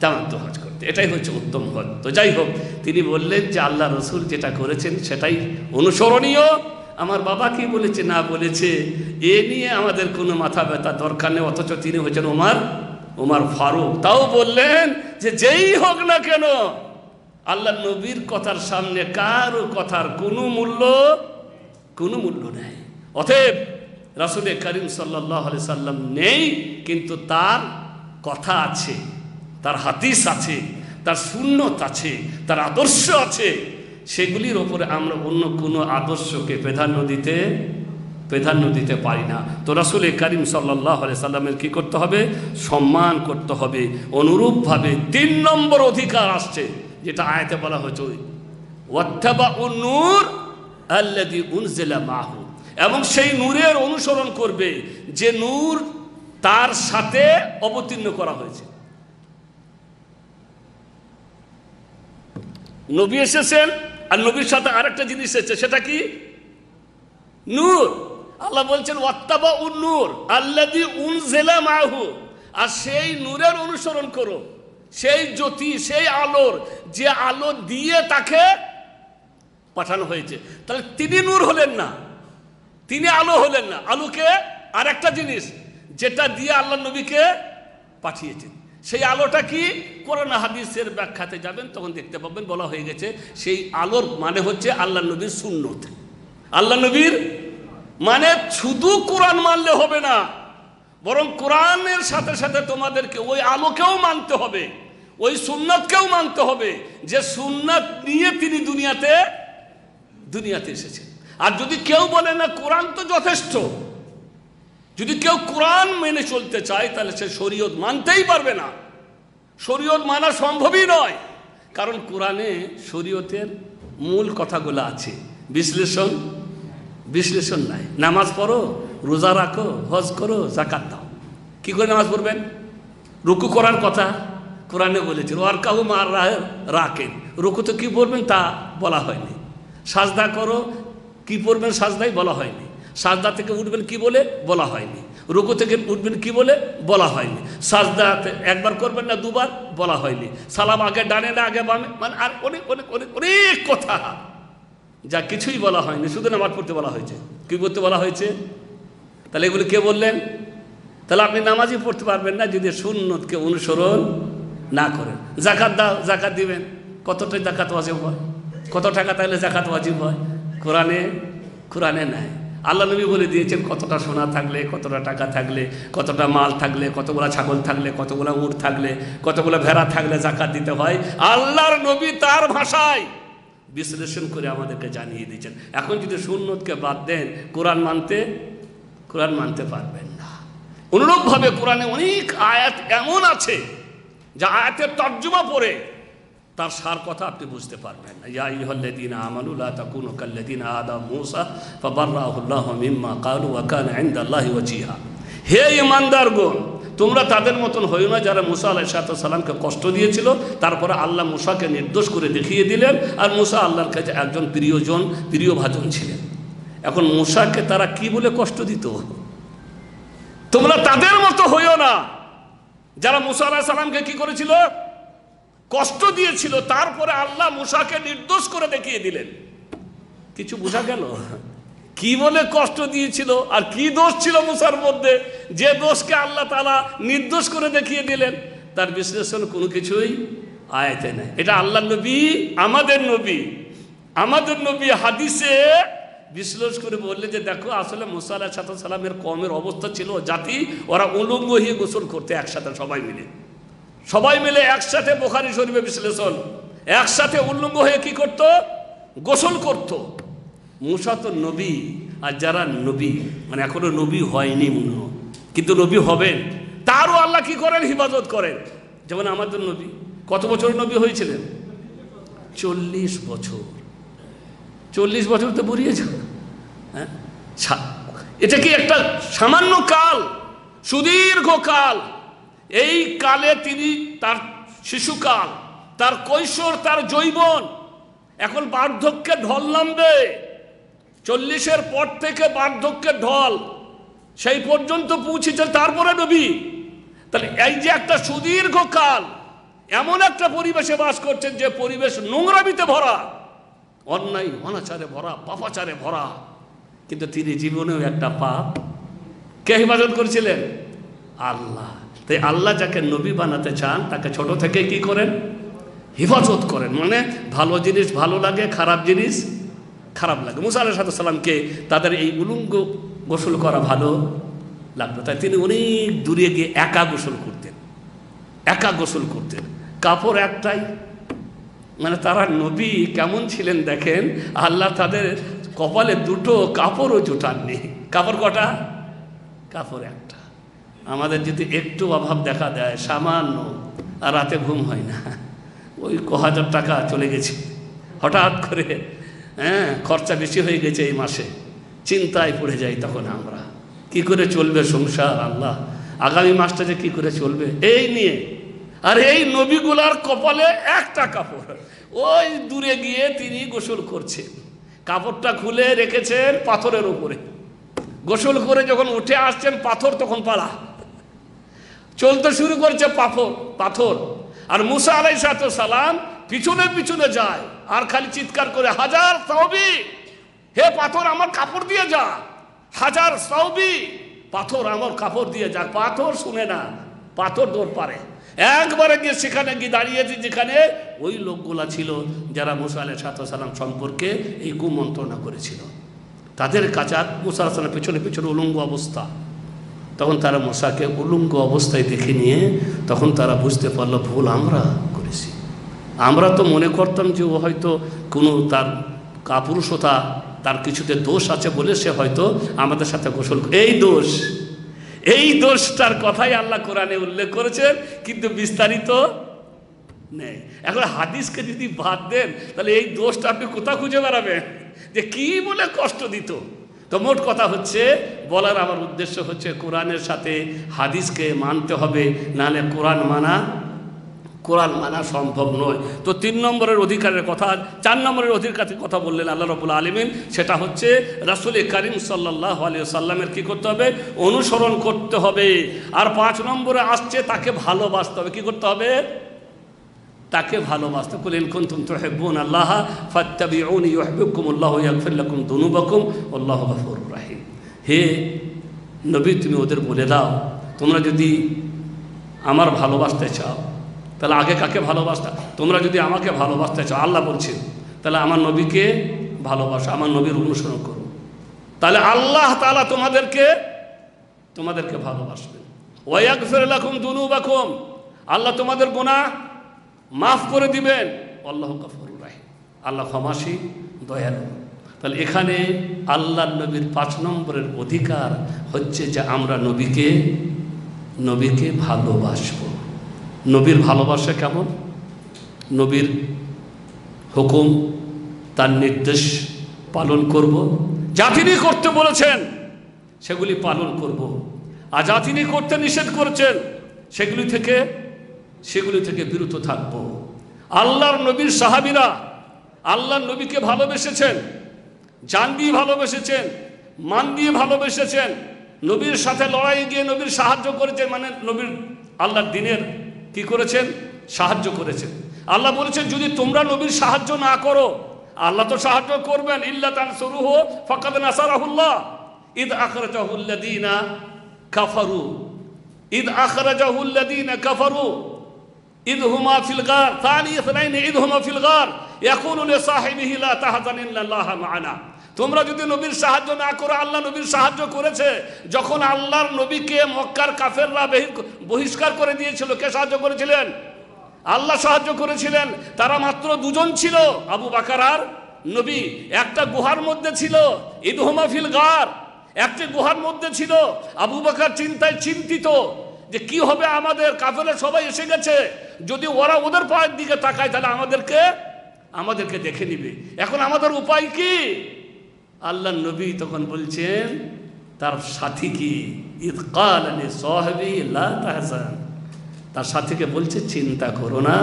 তামাত্তু হজ করতে। এটাই হচ্ছে উত্তম হজ। তো যাই হোক, তিনি বললেন যে আল্লাহ রসুল যেটা করেছেন সেটাই অনুসরণীয়। আমার বাবা কি বলেছে না বলেছে এ নিয়ে আমাদের কোনো মাথা ব্যথা দরকার নেই, অথচ তিনি হচ্ছেন ওমর ফারুক। তাও বললেন যে যেই হোক না কেন, আল্লাহ নবীর কথার সামনে কারো কথার কোনো মূল্য নেই। অতএব রাসূল করিম সাল্লাল্লাহু আলাইহি সাল্লাম নেই, কিন্তু তার কথা আছে, তার হাদিস আছে, তার সুন্নত আছে, তার আদর্শ আছে। সেগুলির ওপরে আমরা অন্য কোনো আদর্শকে প্রাধান্য দিতে প্রাধান্য দিতে পারি না। তো রাসূল করিম সাল্লাল্লাহু আলাইহি সাল্লামের কী করতে হবে? সম্মান করতে হবে। অনুরূপভাবে 3 নম্বর অধিকার আসছে, যেটা আয়াতে বলা হয়েছে, ওয়াত্তাবাউন নূর আল্লাযী উনজিলা মাহু, এবং সেই নূরের অনুসরণ করবে যে নূর তার সাথে অবতীর্ণ করা হয়েছে। নবী এসেছেন, আর নবীর সাথে আরেকটা জিনিস এসেছে, সেটা কি? নূর। আল্লাহ বলছেন ওয়াত্তাবাউন নূর আল্লাযী উনজিলা মাহু, আর সেই নূরের অনুসরণ করো, সেই জ্যোতি, সেই আলোর, যে আলো দিয়ে তাকে পাঠানো হয়েছে। তাহলে তিনি নূর হলেন না, তিনি আলো হলেন না। আলোকে আর একটা জিনিস যেটা দিয়ে আল্লাহ নবীকে পাঠিয়েছেন, সেই আলোটা কি? কোরআন হাদিসের ব্যাখ্যাতে যাবেন তখন দেখতে পাবেন বলা হয়ে গেছে সেই আলোর মানে হচ্ছে আল্লাহ নবীর সুন্নত। আল্লাহ নবীর মানে শুধু কোরআন মানলে হবে না, বরং কোরআনের সাথে সাথে তোমাদেরকে ওই আলোকেও মানতে হবে, ওই সুন্নাতকেও মানতে হবে, যে সুন্নাত নিয়ে তিনি দুনিয়াতে এসেছেন। আর যদি কেউ বলে না কোরআন তো যথেষ্ট, যদি কেউ কোরআন মেনে চলতে চায় তাহলে সে শরীয়ত মানতেই পারবে না। শরীয়ত মানা সম্ভবই নয়, কারণ কোরআনে শরীয়তের মূল কথাগুলো আছে, বিশ্লেষণ নাই। নামাজ পড়ো, রোজা রাখো, হজ করো, যাকাত দাও। কি করে নামাজ পড়বেন? রুকু করার কথা কোরআনে বলেছে, ওয়ারকাউ মার রাখেন, রুকুতে কি পড়বেন তা বলা হয়নি। সাজদা করো, কি পড়বেন সাজদাই বলা হয়নি। সাজদা থেকে উঠবেন কি বলে বলা হয়নি। রুকু থেকে উঠবেন কি বলে বলা হয়নি। সাজদাতে একবার করবেন না দুবার বলা হয়নি। সালাম আগে ডানে না আগে বামে, মানে আর অনেক অনেক অনেক অনেক কথা যা কিছুই বলা হয়নি, শুধু নামাজ পড়তে বলা হয়েছে। কি করতে বলা হয়েছে? তাহলে এগুলো কে বললেন? তাহলে আপনি নামাজই পড়তে পারবেন না যদি সুন্নতকে অনুসরণ না করেন। যাকাত দাও, যাকাত দিবেন, কতটা যাকাত ওয়াজিব হয়, কত টাকা তাহলে যাকাত ওয়াজিব হয়? কোরআনে নাই। আল্লাহ নবী বলে দিয়েছেন কতটা সোনা থাকলে, কতটা টাকা থাকলে, কতটা মাল থাকলে, কতগুলা ছাগল থাকলে, কতগুলা উট থাকলে, কতগুলা ভেড়া থাকলে যাকাত দিতে হয়। আল্লাহর নবী তার ভাষায় বিশ্লেষণ করে আমাদেরকে জানিয়ে দিয়েছেন। এখন যদি সুন্নতকে বাদ দেন, কোরআন মানতে পারবেন না। অনুরূপভাবে কোরআনে অনেক আয়াত এমন আছে যা আয়াতের তর্জমা পড়ে তার সার কথা আপনি বুঝতে পারবেন না। ইয়া আইয়ুহাল্লাযীনা আমানু লা তাকুনু কাল্লাযীনা আদা মূসা ফাবাররাহুল্লাহু মিম্মা ক্বালু ওয়া কানা ইনদাল্লাহি ওয়াজিহা। হে ঈমানদারগণ, তোমরা তাদের মতন হইও না যারা মূসা আলাইহিস সালামকে কষ্ট দিয়েছিল, তারপরে আল্লাহ মূসাকে নির্দোষ করে দেখিয়ে দিলেন, আর মূসা আল্লাহর কাছে একজন প্রিয়ভাজন ছিলেন। এখন মূসাকে তারা কি বলে কষ্ট দিত? তোমরা তাদের মতো হইও না যারা মূসা আলাইহিস সালামকে কি করেছিল? কষ্ট দিয়েছিল, তারপরে আল্লাহ মূসাকে নির্দোষ করে দেখিয়ে দিলেন। কিছু বোঝা গেল? কি বলে কষ্ট দিয়েছিল আর কি দোষ ছিল মূসার মধ্যে, যে দোষকে আল্লাহ তাআলা নির্দোষ করে দেখিয়ে দিলেন, তার বিশ্লেষণ কোনো কিছুই আয়াতে নেই। এটা আল্লাহ নবী, আমাদের নবী হাদিসে বিশ্লেষণ করে বললে যে দেখো আসলে মূসা আলাইহিস সালামের কওমের অবস্থা ছিল জাতি, ওরা উলঙ্গ হয়ে গোসল করতে একসাথে সবাই মিলে একসাথে, বুখারী শরীফে বিশ্লেষণ, একসাথে উলঙ্গ হয়ে কি করত? গোসল করত। মূসা তো নবী, আর যারা নবী মানে এখনো নবী হয়নি কিন্তু নবী হবেন, তারও আল্লাহ কি করেন? হিফাজত করেন। যেমন আমাদের নবী কত বছর নবী হয়েছিলেন? 40 বছর। 40 বছর তো বুড়িয়েছে। হ্যাঁ, এটা কি একটা সামান্য কাল? সুদীর্ঘ কাল। এই কালে তিনি তার শিশুকাল, তার কৈশোর, তার যৌবন, এখন বার্ধক্যের ঢল নামবে। 40-এর পর থেকে বার্ধক্যের ঢল সেই পর্যন্ত পৌঁছেছে, তারপরে নবী। তাহলে এই যে একটা সুদীর্ঘ কাল এমন একটা পরিবেশে বাস করছেন যে পরিবেশ নোংরামিতে ভরা, অন্যায় অনাচারে ভরা, পাপাচারে ভরা, কিন্তু তিনি জীবনেও একটা পাপ কে হেফাজত করেছিলেন? আল্লাহ। তাই আল্লাহ যাকে নবী বানাতে চান তাকে ছোট থেকে কি করেন? হেফাজত করেন। মানে ভালো জিনিস ভালো লাগে, খারাপ জিনিস খারাপ লাগে। মূসা আলাইহিস সালামকে তাদের এই উলঙ্গ গোসল করা ভালো লাগতো, তাই তিনি অনেক দূরে গিয়ে একা গোসল করতেন। কাপড় একটাই। মানে তারা নবী কেমন ছিলেন দেখেন, আল্লাহ তাদের কপালে দুটো, কাপড়ও জোটাননি। কাপড় কটা? কাপড় একটা। আমাদের যদি একটু অভাব দেখা দেয় সামান্য, আর রাতে ঘুম হয় না, ওই 1000 টাকা চলে গেছে হঠাৎ করে, খরচা বেশি হয়ে গেছে এই মাসে, চিন্তায় পড়ে যাই তখন আমরা, কি করে চলবে সংসার, আল্লাহ আগামী মাসটা যে কি করে চলবে এই নিয়ে। আর এই নবীগুলার কপালে একটা কাপড়, ওই দূরে গিয়ে তিনি গোসল করছেন, কাপড়টা খুলে রেখেছেন পাথরের উপরে, গোসল করে যখন উঠে আসছেন পাথর তখন পালা চলতে শুরু করছে, পাথর। আর মুসা আলাইহিস সালাম পিছনে পিছনে যায় আর খালি চিৎকার করে, হাজার সাউবি, হে পাথর আমার কাপড় দিয়ে যা, হাজার সাউবি, পাথর আমার কাপড় দিয়ে যা। পাথর শুনে না, পাথর দৌড় পারে, একবারে গিয়ে সেখানে গিয়ে দাঁড়িয়েছে যেখানে ওই লোকগুলা ছিল যারা মুসা আলাইহিস সালাম সম্পর্কে এই কুমন্ত্রণা করেছিল। তাদের কাছে মুসা আলাইহিস সালামের পিছনে পিছনে উলঙ্গ অবস্থা। তখন তারা মুসাকে উলঙ্গ অবস্থায় দেখে নিয়ে তখন তারা বুঝতে পারলো ভুল আমরা করেছি। আমরা তো মনে করতাম যে ও হয়তো কোনো তার কাপুরুষতা, তার কিছুতে দোষ আছে বলে সে হয়তো আমাদের সাথে গোসল, এই দোষটার কথাই আল্লাহ কোরআনে উল্লেখ করেছেন, কিন্তু বিস্তারিত নেই। এখন হাদিসকে যদি বাদ দেন তাহলে এই দোষটা আপনি কোথা খুঁজে বেড়াবেন যে কি বলে কষ্ট দিত। তো মোট কথা হচ্ছে, বলার আমার উদ্দেশ্য হচ্ছে কোরআনের সাথে হাদিসকে মানতে হবে, নাহলে কোরআন মানা সম্ভব নয়। তো 3 নম্বরের অধিকারের কথা, 4 নম্বরের অধিকারের কথা বললেন আল্লাহ রাব্বুল আলামিন, সেটা হচ্ছে রাসূল করিম সাল্লাল্লাহু আলাইহি ওয়াসাল্লামের কি করতে হবে? অনুসরণ করতে হবে। আর 5 নম্বরে আসছে তাকে ভালোবাসতে হবে। কি করতে হবে? তাকে ভালোবাসতে। কুল ইন কুনতুম তুহিব্বুনাল্লাহ ফাত্তাবিউনি ইউহিব্বুকুমুল্লাহু ওয়া ইয়াগফির লাকুম যুনুবাকুম ওয়াল্লাহু গফুরুর রাহিম। হে নবী, তুমি ওদের বলে দাও, তোমরা যদি আমার ভালোবাসতে চাও তাহলে আগে কাকে ভালোবাসতা? তোমরা যদি আমাকে ভালোবাসতে চাও, আল্লাহ বলছেন, তাহলে আমার নবীকে ভালোবাসো, আমার নবীর অনুসরণ করো, তাহলে আল্লাহ তাআলা তোমাদেরকে ভালোবাসবেন। ওয়া ইয়াগফির লাকুম যুনুবাকুম, আল্লাহ তোমাদের গুনাহ মাফ করে দিবেন। আল্লাহু গফুরুর রাহিম, আল্লাহ ক্ষমাশীল দয়ালু। তাহলে এখানে আল্লাহ নবীর 5 নম্বরের অধিকার হচ্ছে যে আমরা নবীকে ভালোবাসবো। নবীর ভালোবাসা কেমন? নবীর হুকুম, তার নির্দেশ পালন করব, যা তিনি করতে বলেছেন সেগুলি পালন করব, আর যা তিনি করতে নিষেধ করেছেন সেগুলি থেকে বিরত থাকব। আল্লাহর নবীর সাহাবীরা আল্লাহর নবীকে ভালোবেসেছেন, জান দিয়ে ভালোবেসেছেন, মান দিয়ে ভালোবেসেছেন, নবীর সাথে লড়াই গিয়ে নবীর সাহায্য করেছেন, মানে নবীর আল্লাহর দ্বীনের কি করেছেন? সাহায্য করেছেন। আল্লাহ বলেছেন যদি তোমরা নবীর সাহায্য না করো, আল্লাহ তো সাহায্য করবেন, ইল্লা তানসুরুহু ফাকাদ নাসারাহুল্লাহ ইদ আখরাজাহুল্লাযীনা কাফারু ইদ হুমা ফিল গার তানি ইসনাইন ইদ হুমা ফিল গার ইয়াকুলু লিসাহিবিহি লা তাহজান ইন্নাল্লাহা মা'ানা। তোমরা যদি নবীর সাহায্য না করো, আল্লাহ নবীর সাহায্য করেছে। যখন আল্লাহর নবীকে মক্কার কাফেররা বহিষ্কার করে দিয়েছিল, কে সাহায্য করেছিলেন? আল্লাহ সাহায্য করেছিলেন। তারা মাত্র 2 জন ছিল, আবু বকর আর নবী। একটা গুহার মধ্যে ছিল, ইদহুমা ফিল গার, একটা গুহার মধ্যে ছিল। আবু বকর চিন্তিত যে কি হবে, আমাদের কাফেররা সবাই এসে গেছে, যদি ওরা ওদের পায়ের দিকে তাকায় তাহলে আমাদেরকে দেখে নিবে। এখন আমাদের উপায় কি? আল্লাহ নবী তখন বলছেন তার সাথী কি, ইদ ক্বালা লিসাহিবি লা তাহজান, তার সাথীকে বলছে চিন্তা করো না,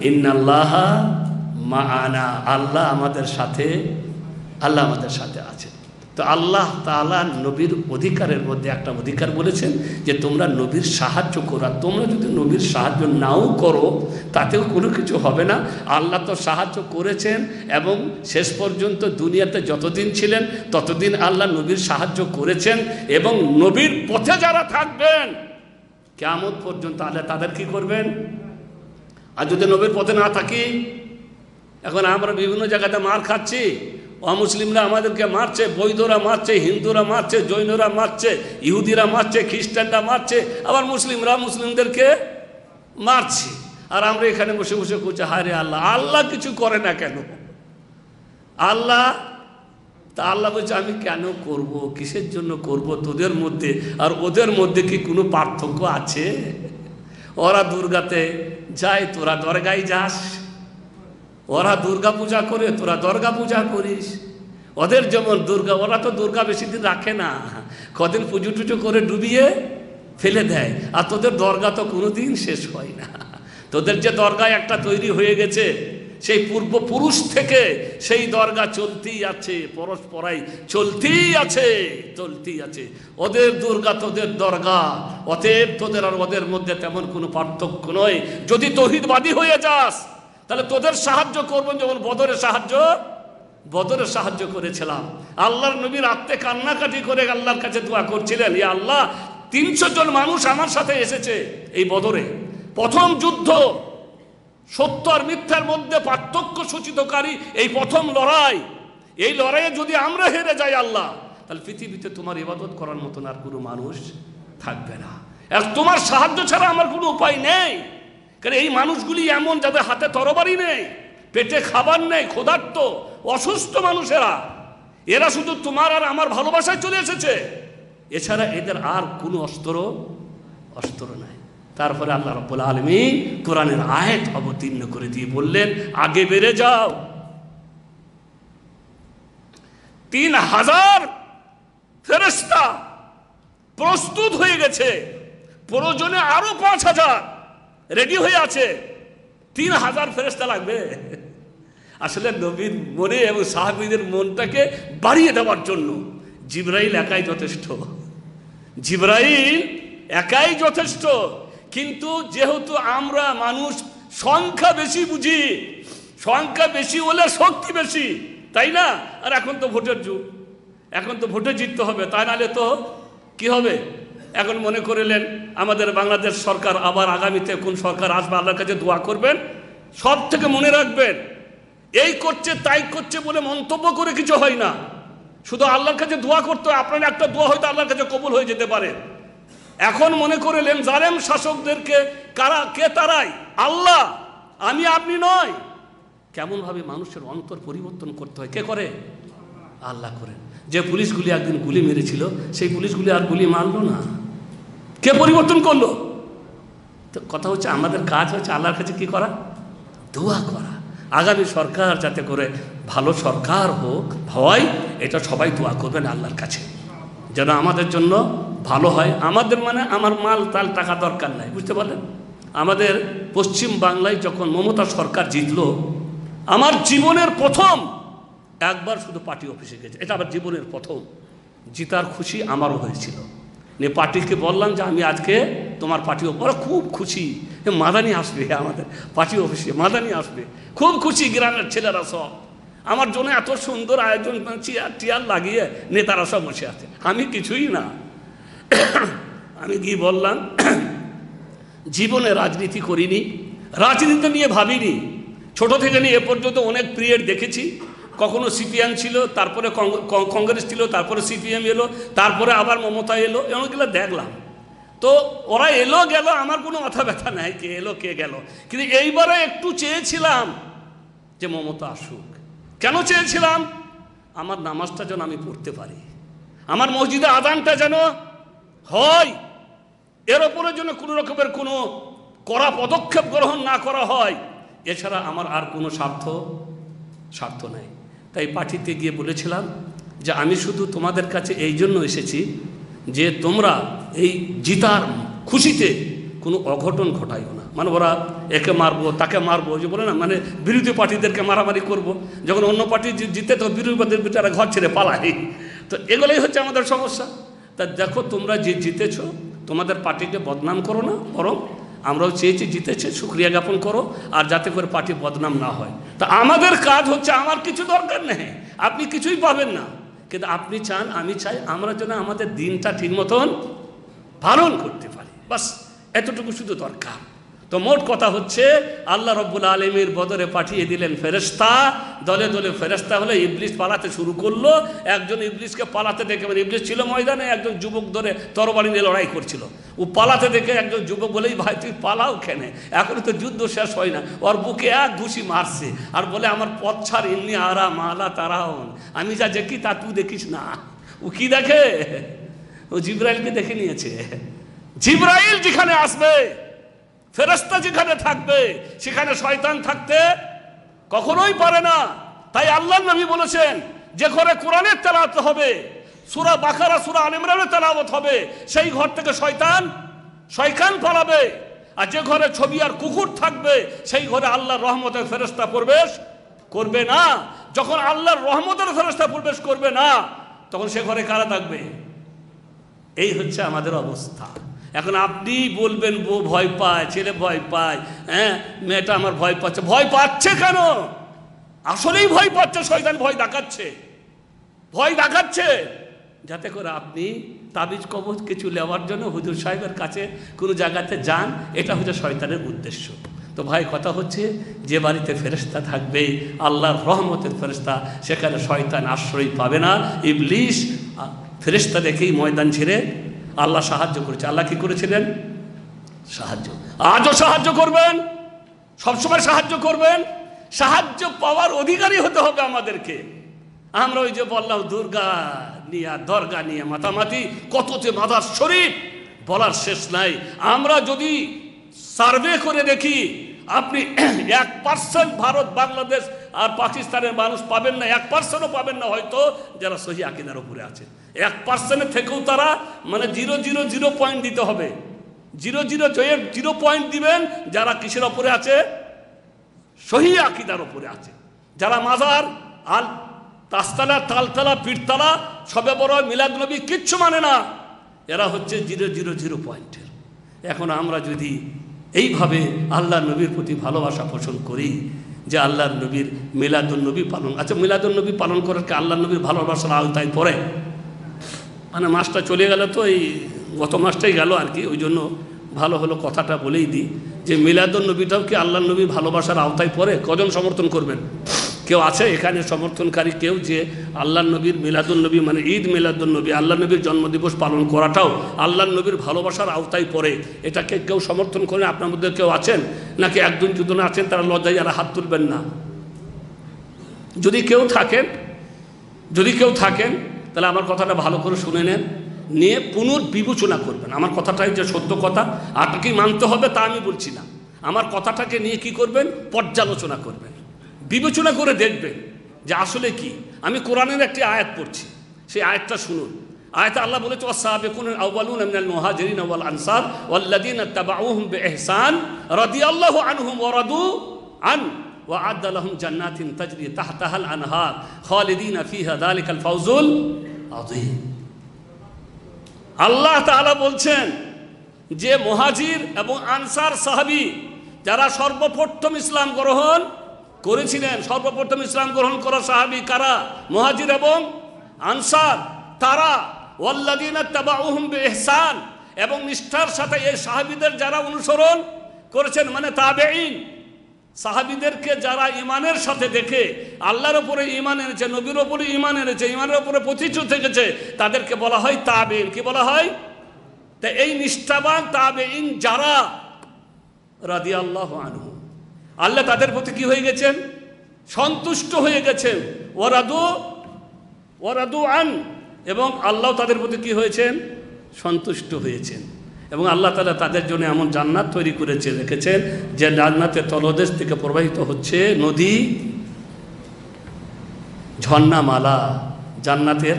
ইন্নাল্লাহা মা'ানা, আল্লাহ আমাদের সাথে আছে। তো আল্লাহ তাআলা নবীর অধিকারের মধ্যে একটা অধিকার বলেছেন যে তোমরা নবীর সাহায্য করো। আর তোমরা যদি নবীর সাহায্য নাও করো তাতেও কোনো কিছু হবে না। আল্লাহ তো সাহায্য করেছেন, এবং শেষ পর্যন্ত দুনিয়াতে যতদিন ছিলেন ততদিন আল্লাহ নবীর সাহায্য করেছেন, এবং নবীর পথে যারা থাকবেন কিয়ামত পর্যন্ত আল্লাহ তাদের কি করবেন? আর যদি নবীর পথে না থাকি, এখন আমরা বিভিন্ন জায়গাতে মার খাচ্ছি, অমুসলিমরা আমাদেরকে মারছে, বৌদ্ধরা মারছে, হিন্দুরা মারছে, জৈনরা মারছে, ইহুদিরা মারছে, খ্রিস্টানরা মারছে, আবার মুসলিমরা মুসলিমদেরকে মারছে। আর আমরা এখানে বসে বসে করছি হায় রে আল্লাহ, আল্লাহ কিছু করে না কেন? আল্লাহ তা আল্লাহ বলছে আমি কেন করব, কিসের জন্য করব তোদের মধ্যে আর ওদের মধ্যে কি কোনো পার্থক্য আছে? ওরা দুর্গাতে যায়, তোরা দরগায় যাস। ওরা দুর্গা পূজা করে, তোরা দরগা পূজা করিস। ওদের যেমন দুর্গা, ওরা তো দুর্গা বেশি দিন রাখে না, কদিন পুজো টুজো করে ডুবিয়ে ফেলে দেয়। আর তোদের দরগা তো কোনোদিন শেষ হয় না। তোদের যে দরগায় একটা তৈরি হয়ে গেছে, সেই পূর্বপুরুষ থেকে সেই দরগা চলতেই আছে, পরস্পরাই চলতেই আছে, চলতেই আছে। ওদের দুর্গা তোদের দরগা, অতএব তোদের আর ওদের মধ্যে তেমন কোনো পার্থক্য নয়। যদি তৌহিদবাদী হয়ে যাস তাহলে তোদের সাহায্য করবেন, যেমন বদরে সাহায্য করেছিলাম। আল্লাহর নবী রাত্রে কান্নাকাটি করে আল্লাহর কাছে দোয়া করছিলেন, ইয়া আল্লাহ 300 জন মানুষ আমার সাথে এসেছে এই বদরে, প্রথম যুদ্ধ, সত্য আর মিথ্যার মধ্যে পার্থক্য সূচিতকারী এই প্রথম লড়াই। এই লড়াইয়ে যদি আমরা হেরে যাই আল্লাহ, তাহলে পৃথিবীতে তোমার ইবাদত করার মতন আর কোনো মানুষ থাকবে না। আর তোমার সাহায্য ছাড়া আমার কোনো উপায় নেই। কারণ এই মানুষগুলি এমন, যাদের হাতে তরবারি নেই, পেটে খাবার নেই, ক্ষুধার্ত অসুস্থ মানুষেরা, এরা শুধু তোমার আর আমার ভালোবাসায় চলে এসেছে, এছাড়া এদের আর কোনো অস্ত্র নাই। তারপরে আল্লাহ রাব্বুল আলামিন কোরআনের আয়াত অবতীর্ণ করে দিয়ে বললেন, আগে বেড়ে যাও। 3000 ফেরেশতা প্রস্তুত হয়ে গেছে, প্রয়োজনে আরো 5000 রেডি হয়ে আছে। 3000 ফেরেশতা লাগবে। আসলে নবীর মনে এবং সাহাবীদের মনটাকে বাড়িয়ে দেওয়ার জন্য জিবরাইল একাই যথেষ্ট, জিবরাইল একাই যথেষ্ট। কিন্তু যেহেতু আমরা মানুষ সংখ্যা বেশি বুঝি, সংখ্যা বেশি হলে শক্তি বেশি, তাই না? আর এখন তো ভোটের যুগ, এখন তো ভোটে জিততে হবে, তাই নাহলে তো কি হবে? এখন মনে করিলেন আমাদের বাংলাদেশ সরকার আবার আগামীতে কোন সরকার আসবে, আল্লাহর কাছে দোয়া করবেন। সব থেকে মনে রাখবেন, এই করছে তাই করছে বলে মন্তব্য করে কিছু হয় না, শুধু আল্লাহর কাছে দোয়া করতে হয়। আপনার একটা দোয়া হয়তো আল্লাহর কাছে কবুল হয়ে যেতে পারে। এখন মনে করিলেন জালেম শাসকদেরকে কে তারাই? আল্লাহ, আমি আপনি নয়। কেমনভাবে মানুষের অন্তর পরিবর্তন করতে হয়, কে করে? আল্লাহ করেন। যে পুলিশগুলি একদিন গুলি মেরেছিল, সেই পুলিশগুলি আর গুলি মারলো না, কে পরিবর্তন করলো? তো কথা হচ্ছে আমাদের কাজ হচ্ছে আল্লাহর কাছে কি করা? দোয়া করা। আগামী সরকার যাতে করে ভালো সরকার হোক হয়, এটা সবাই দোয়া করবেন আল্লাহর কাছে, যেন আমাদের জন্য ভালো হয়। আমাদের মানে আমার মাল তাল টাকা দরকার নাই, বুঝতে পারলেন? আমাদের পশ্চিম বাংলায় যখন মমতা সরকার জিতলো, আমার জীবনের প্রথম একবার শুধু পার্টি অফিসে গেছে, এটা আমার জীবনের প্রথম। জিতার খুশি আমারও হয়েছিল। নিয়ে পার্টিকে বললাম যে আমি আজকে তোমার পার্টি, ওরা খুব খুশি, মাদানি আসবে আমাদের পার্টি অফিসে, মাদানি আসবে, খুব খুশি। গ্রামের ছেলেরা সব আমার জন্য এত সুন্দর আয়োজন, চেয়ার টিয়ার লাগিয়ে নেতারা সব বসে আছে, আমি কিছুই না। আমি গিয়ে বললাম, জীবনে রাজনীতি করিনি, রাজনীতি নিয়ে ভাবিনি, ছোট থেকে নিয়ে এ পর্যন্ত অনেক পিরিয়ড দেখেছি। কখনো সিপিএম ছিল, তারপরে কংগ্রেস ছিল, তারপরে সিপিএম এলো, তারপরে আবার মমতা এলো, এগুলো দেখলাম। তো ওরা এলো গেল, আমার কোনো মাথা ব্যথা নাই, কে এলো কে গেল। কিন্তু এইবারে একটু চেয়েছিলাম যে মমতা আসুক। কেন চেয়েছিলাম? আমার নামাজটা যেন আমি পড়তে পারি, আমার মসজিদে আযানটা যেন হয়, এর ওপরে যেন কোনো রকমের কোনো কড়া পদক্ষেপ গ্রহণ না করা হয়। এছাড়া আমার আর কোনো স্বার্থ নাই। তাই পার্টিতে গিয়ে বলেছিলাম যে আমি শুধু তোমাদের কাছে এই জন্য এসেছি যে তোমরা এই জিতার খুশিতে কোনো অঘটন ঘটাইও না। মানে ওরা একে মারবো তাকে মারবো, যে বলে না, মানে বিরোধী পার্টিদেরকে মারামারি করব। যখন অন্য পার্টি জিতে তো বিরোধী পার্টির বিচারা ঘর ছেড়ে পালায়। তো এগুলোই হচ্ছে আমাদের সমস্যা। তা দেখো, তোমরা যে জিতেছো, তোমাদের পার্টিকে বদনাম করো না, বরং আমরাও চেয়েছি জিতেছে, শুকরিয়া জ্ঞাপন করো, আর যাতে করে পার্টি বদনাম না হয়। তা আমাদের কাজ হচ্ছে, আমার কিছু দরকার নেই, আপনি কিছুই পাবেন না, কিন্তু আপনি চান আমি চাই আমরা যেন আমাদের দিনটা ঠিক মতন পালন করতে পারি, বাস এতটুকু শুধু দরকার। তো মোট কথা হচ্ছে আল্লাহ রব্বুল আলামিন বদরে পাঠিয়ে দিলেন ফেরেশতা, দলে দলে ফেরেশতা হলে ইবলিস পালাতে শুরু করলো। একজন ইবলিসকে পালাতে দেখে, মানে ইবলিস ছিল ময়দানে, একজন যুবক ধরে তরবারি নিয়ে লড়াই করছিল। ও পালাতে দেখে একজন যুবক বলেই, ভাই তুই পালাও কেন, এখনো তো যুদ্ধ শেষ হয় না। ওর বুকে এক ঘুষি মারছে আর বলে, আমার পথ ছাড়, ইন্নি আরা মালা তারাউন, আমি যা দেখি তা তুই দেখিস না। ও কি দেখে? ও জিবরাইলকে দেখে নিয়েছে। জিবরাইল যেখানে আসবে, ফেরেশতা যেখানে থাকবে, সেখানে শয়তান থাকতে কখনোই পারে না। তাই আল্লাহর নবী বলেছেন, যে ঘরে কোরআনের তেলাওয়াত হবে, সূরা বাকারা সূরা আলে ইমরানের তেলাওয়াত হবে, সেই ঘর থেকে শয়তান পালাবে। আর যে ঘরে ছবি আর কুকুর থাকবে, সেই ঘরে আল্লাহর রহমতের ফেরেশতা প্রবেশ করবে না। যখন আল্লাহর রহমতের ফেরেশতা প্রবেশ করবে না, তখন সে ঘরে কারা থাকবে? এই হচ্ছে আমাদের অবস্থা। এখন আপনি বলবেন, বউ ভয় পায়, ছেলে ভয় পায়, হ্যাঁ মেয়েটা আমার ভয় পাচ্ছে। ভয় পাচ্ছে কেন? আসলেই ভয় পাচ্ছে, শয়তান ভয় দেখাচ্ছে যাতে করে আপনি তাবিজ কবজ কিছু নেওয়ার জন্য হুজুর সাহেবের কাছে কোনো জায়গাতে যান। এটা হচ্ছে শয়তানের উদ্দেশ্য। তো ভাই কথা হচ্ছে, যে বাড়িতে ফেরেশতা থাকবে, আল্লাহর রহমতের ফেরেশতা, সেখানে শয়তান আশ্রয় পাবে না। ইবলিস ফেরেশতা দেখেই ময়দান ছেড়ে আল্লাহ সাহায্য করেছে। আল্লাহ কি করেছিলেন? সাহায্য। আজও সাহায্য করবেন, সবসময় সাহায্য করবেন। সাহায্য পাওয়ার অধিকারী হতে হবে আমাদেরকে। আমরা ওই যে বললাম, দুর্গা নিয়ে দরগা নিয়ে মাতামাতি, কত যে মাদার শরীফ বলার শেষ নাই। আমরা যদি সার্ভে করে দেখি, আপনি 1% ভারত, বাংলাদেশ আর পাকিস্তানের মানুষ পাবেন না, 1%ও পাবেন না হয়তো, যারা সহি আকীদার উপরে আছে। 1% থেকেও তারা মানে 0.00 পয়েন্ট দিতে হবে। 0.00 পয়েন্ট দিবেন যারা কিসের ওপরে আছে? সহি আকীদার উপরে আছে। যারা মাজার আল তাসতালা, তালতলা, পীরতলা, সবে বড়, মিলাদ নবী কিচ্ছু মানে না, এরা হচ্ছে 0.00 পয়েন্টের। এখন আমরা যদি এইভাবে আল্লাহর নবীর প্রতি ভালোবাসা পোষণ করি, যে আল্লাহর নবীর মিলাদুন নবী পালন, আচ্ছা মিলাদুন নবী পালন করার কি আল্লাহর নবীর ভালোবাসার আওতায় পড়ে? মানে মাসটা চলে গেল, তো এই গত মাসটাই গেল আর কি, ওই জন্য ভালো হলো কথাটা বলেই দিই যে মিলাদুন নবীটাও কি আল্লাহর নবীর ভালোবাসার আওতায় পড়ে? কজন সমর্থন করবেন? কেউ আছে এখানে সমর্থনকারী কেউ, যে আল্লাহর নবীর মিলাদুন নবী মানে ঈদ মিলাদুন নবী, আল্লাহর নবীর জন্মদিবস পালন করাটাও আল্লাহর নবীর ভালোবাসার আওতায় পড়ে? এটাকে কেউ সমর্থন করেন? আপনার মধ্যে কেউ আছেন? নাকি একজন দুজন আছেন তারা লজ্জায় যারা হাত তুলবেন না? যদি কেউ থাকেন তাহলে আমার কথাটা ভালো করে শুনে নেন, নিয়ে পুনর্বিবেচনা করবেন। আমার কথাটাই যে সত্য কথা, আপনাকেই মানতে হবে তা আমি বলছি না। আমার কথাটাকে নিয়ে কি করবেন? পর্যালোচনা করবেন, বিবেচনা করে দেখবেন যে আসলে কি। আমি কোরআনের একটি আয়াত পড়ছি, সেই আয়াতটা শুনুন। আয়াতে আল্লাহ বলেছে, ওয়াস-সাবিকুনাল আউয়ালুনা মিনাল মুহাজিরিন ওয়াল আনসার ওয়াল্লাযীনা তাবাউহুম বিইহসান রাদিয়াল্লাহু আনহুম ওয়া রাদু আন ওয়া আ'আদ্দা লাহুম জান্নাতিন তাজরি তাহতাহাল আনহার খালিদিনা ফিহা যালিকাল ফাওজুল আযীম। আল্লাহ তাআলা বলছেন যে মুহাজির এবং আনসার সাহাবী যারা সর্বপ্রথম ইসলাম গ্রহণ করেছিলেন, সর্বপ্রথম ইসলাম গ্রহণ করা সাহাবী কারা? মুহাজির এবং আনসার। তারা ওয়াল্লাযীনা তাবাউহুম বিইহসান, এবং নিষ্ঠার সাথে এই সাহাবীদের যারা অনুসরণ করেছেন, মানে তাবেঈন, সাহাবীদেরকে যারা ঈমানের সাথে দেখে আল্লাহর উপরে ঈমান এনেছে, নবীর উপরে ঈমান এনেছে, ঈমানের উপরে প্রতিষ্ঠিত থেকেছে, তাদেরকে বলা হয় তাবেঈন। কি বলা হয়? তা এই নিষ্ঠাবান তাবেঈন যারা, রাদিয়াল্লাহু আনহু, আল্লাহ তাদের প্রতি কি হয়ে গেছেন? সন্তুষ্ট হয়ে গেছেন। ওয়ারাদু আন, এবং আল্লাহ তাদের প্রতি কি হয়েছেন? সন্তুষ্ট হয়েছেন। এবং আল্লাহ তাআলা তাদের জন্য এমন জান্নাত তৈরি করেছে, রেখেছেন, যে জান্নাতের তলদেশ থেকে প্রবাহিত হচ্ছে নদী, ঝর্ণামালা, জান্নাতের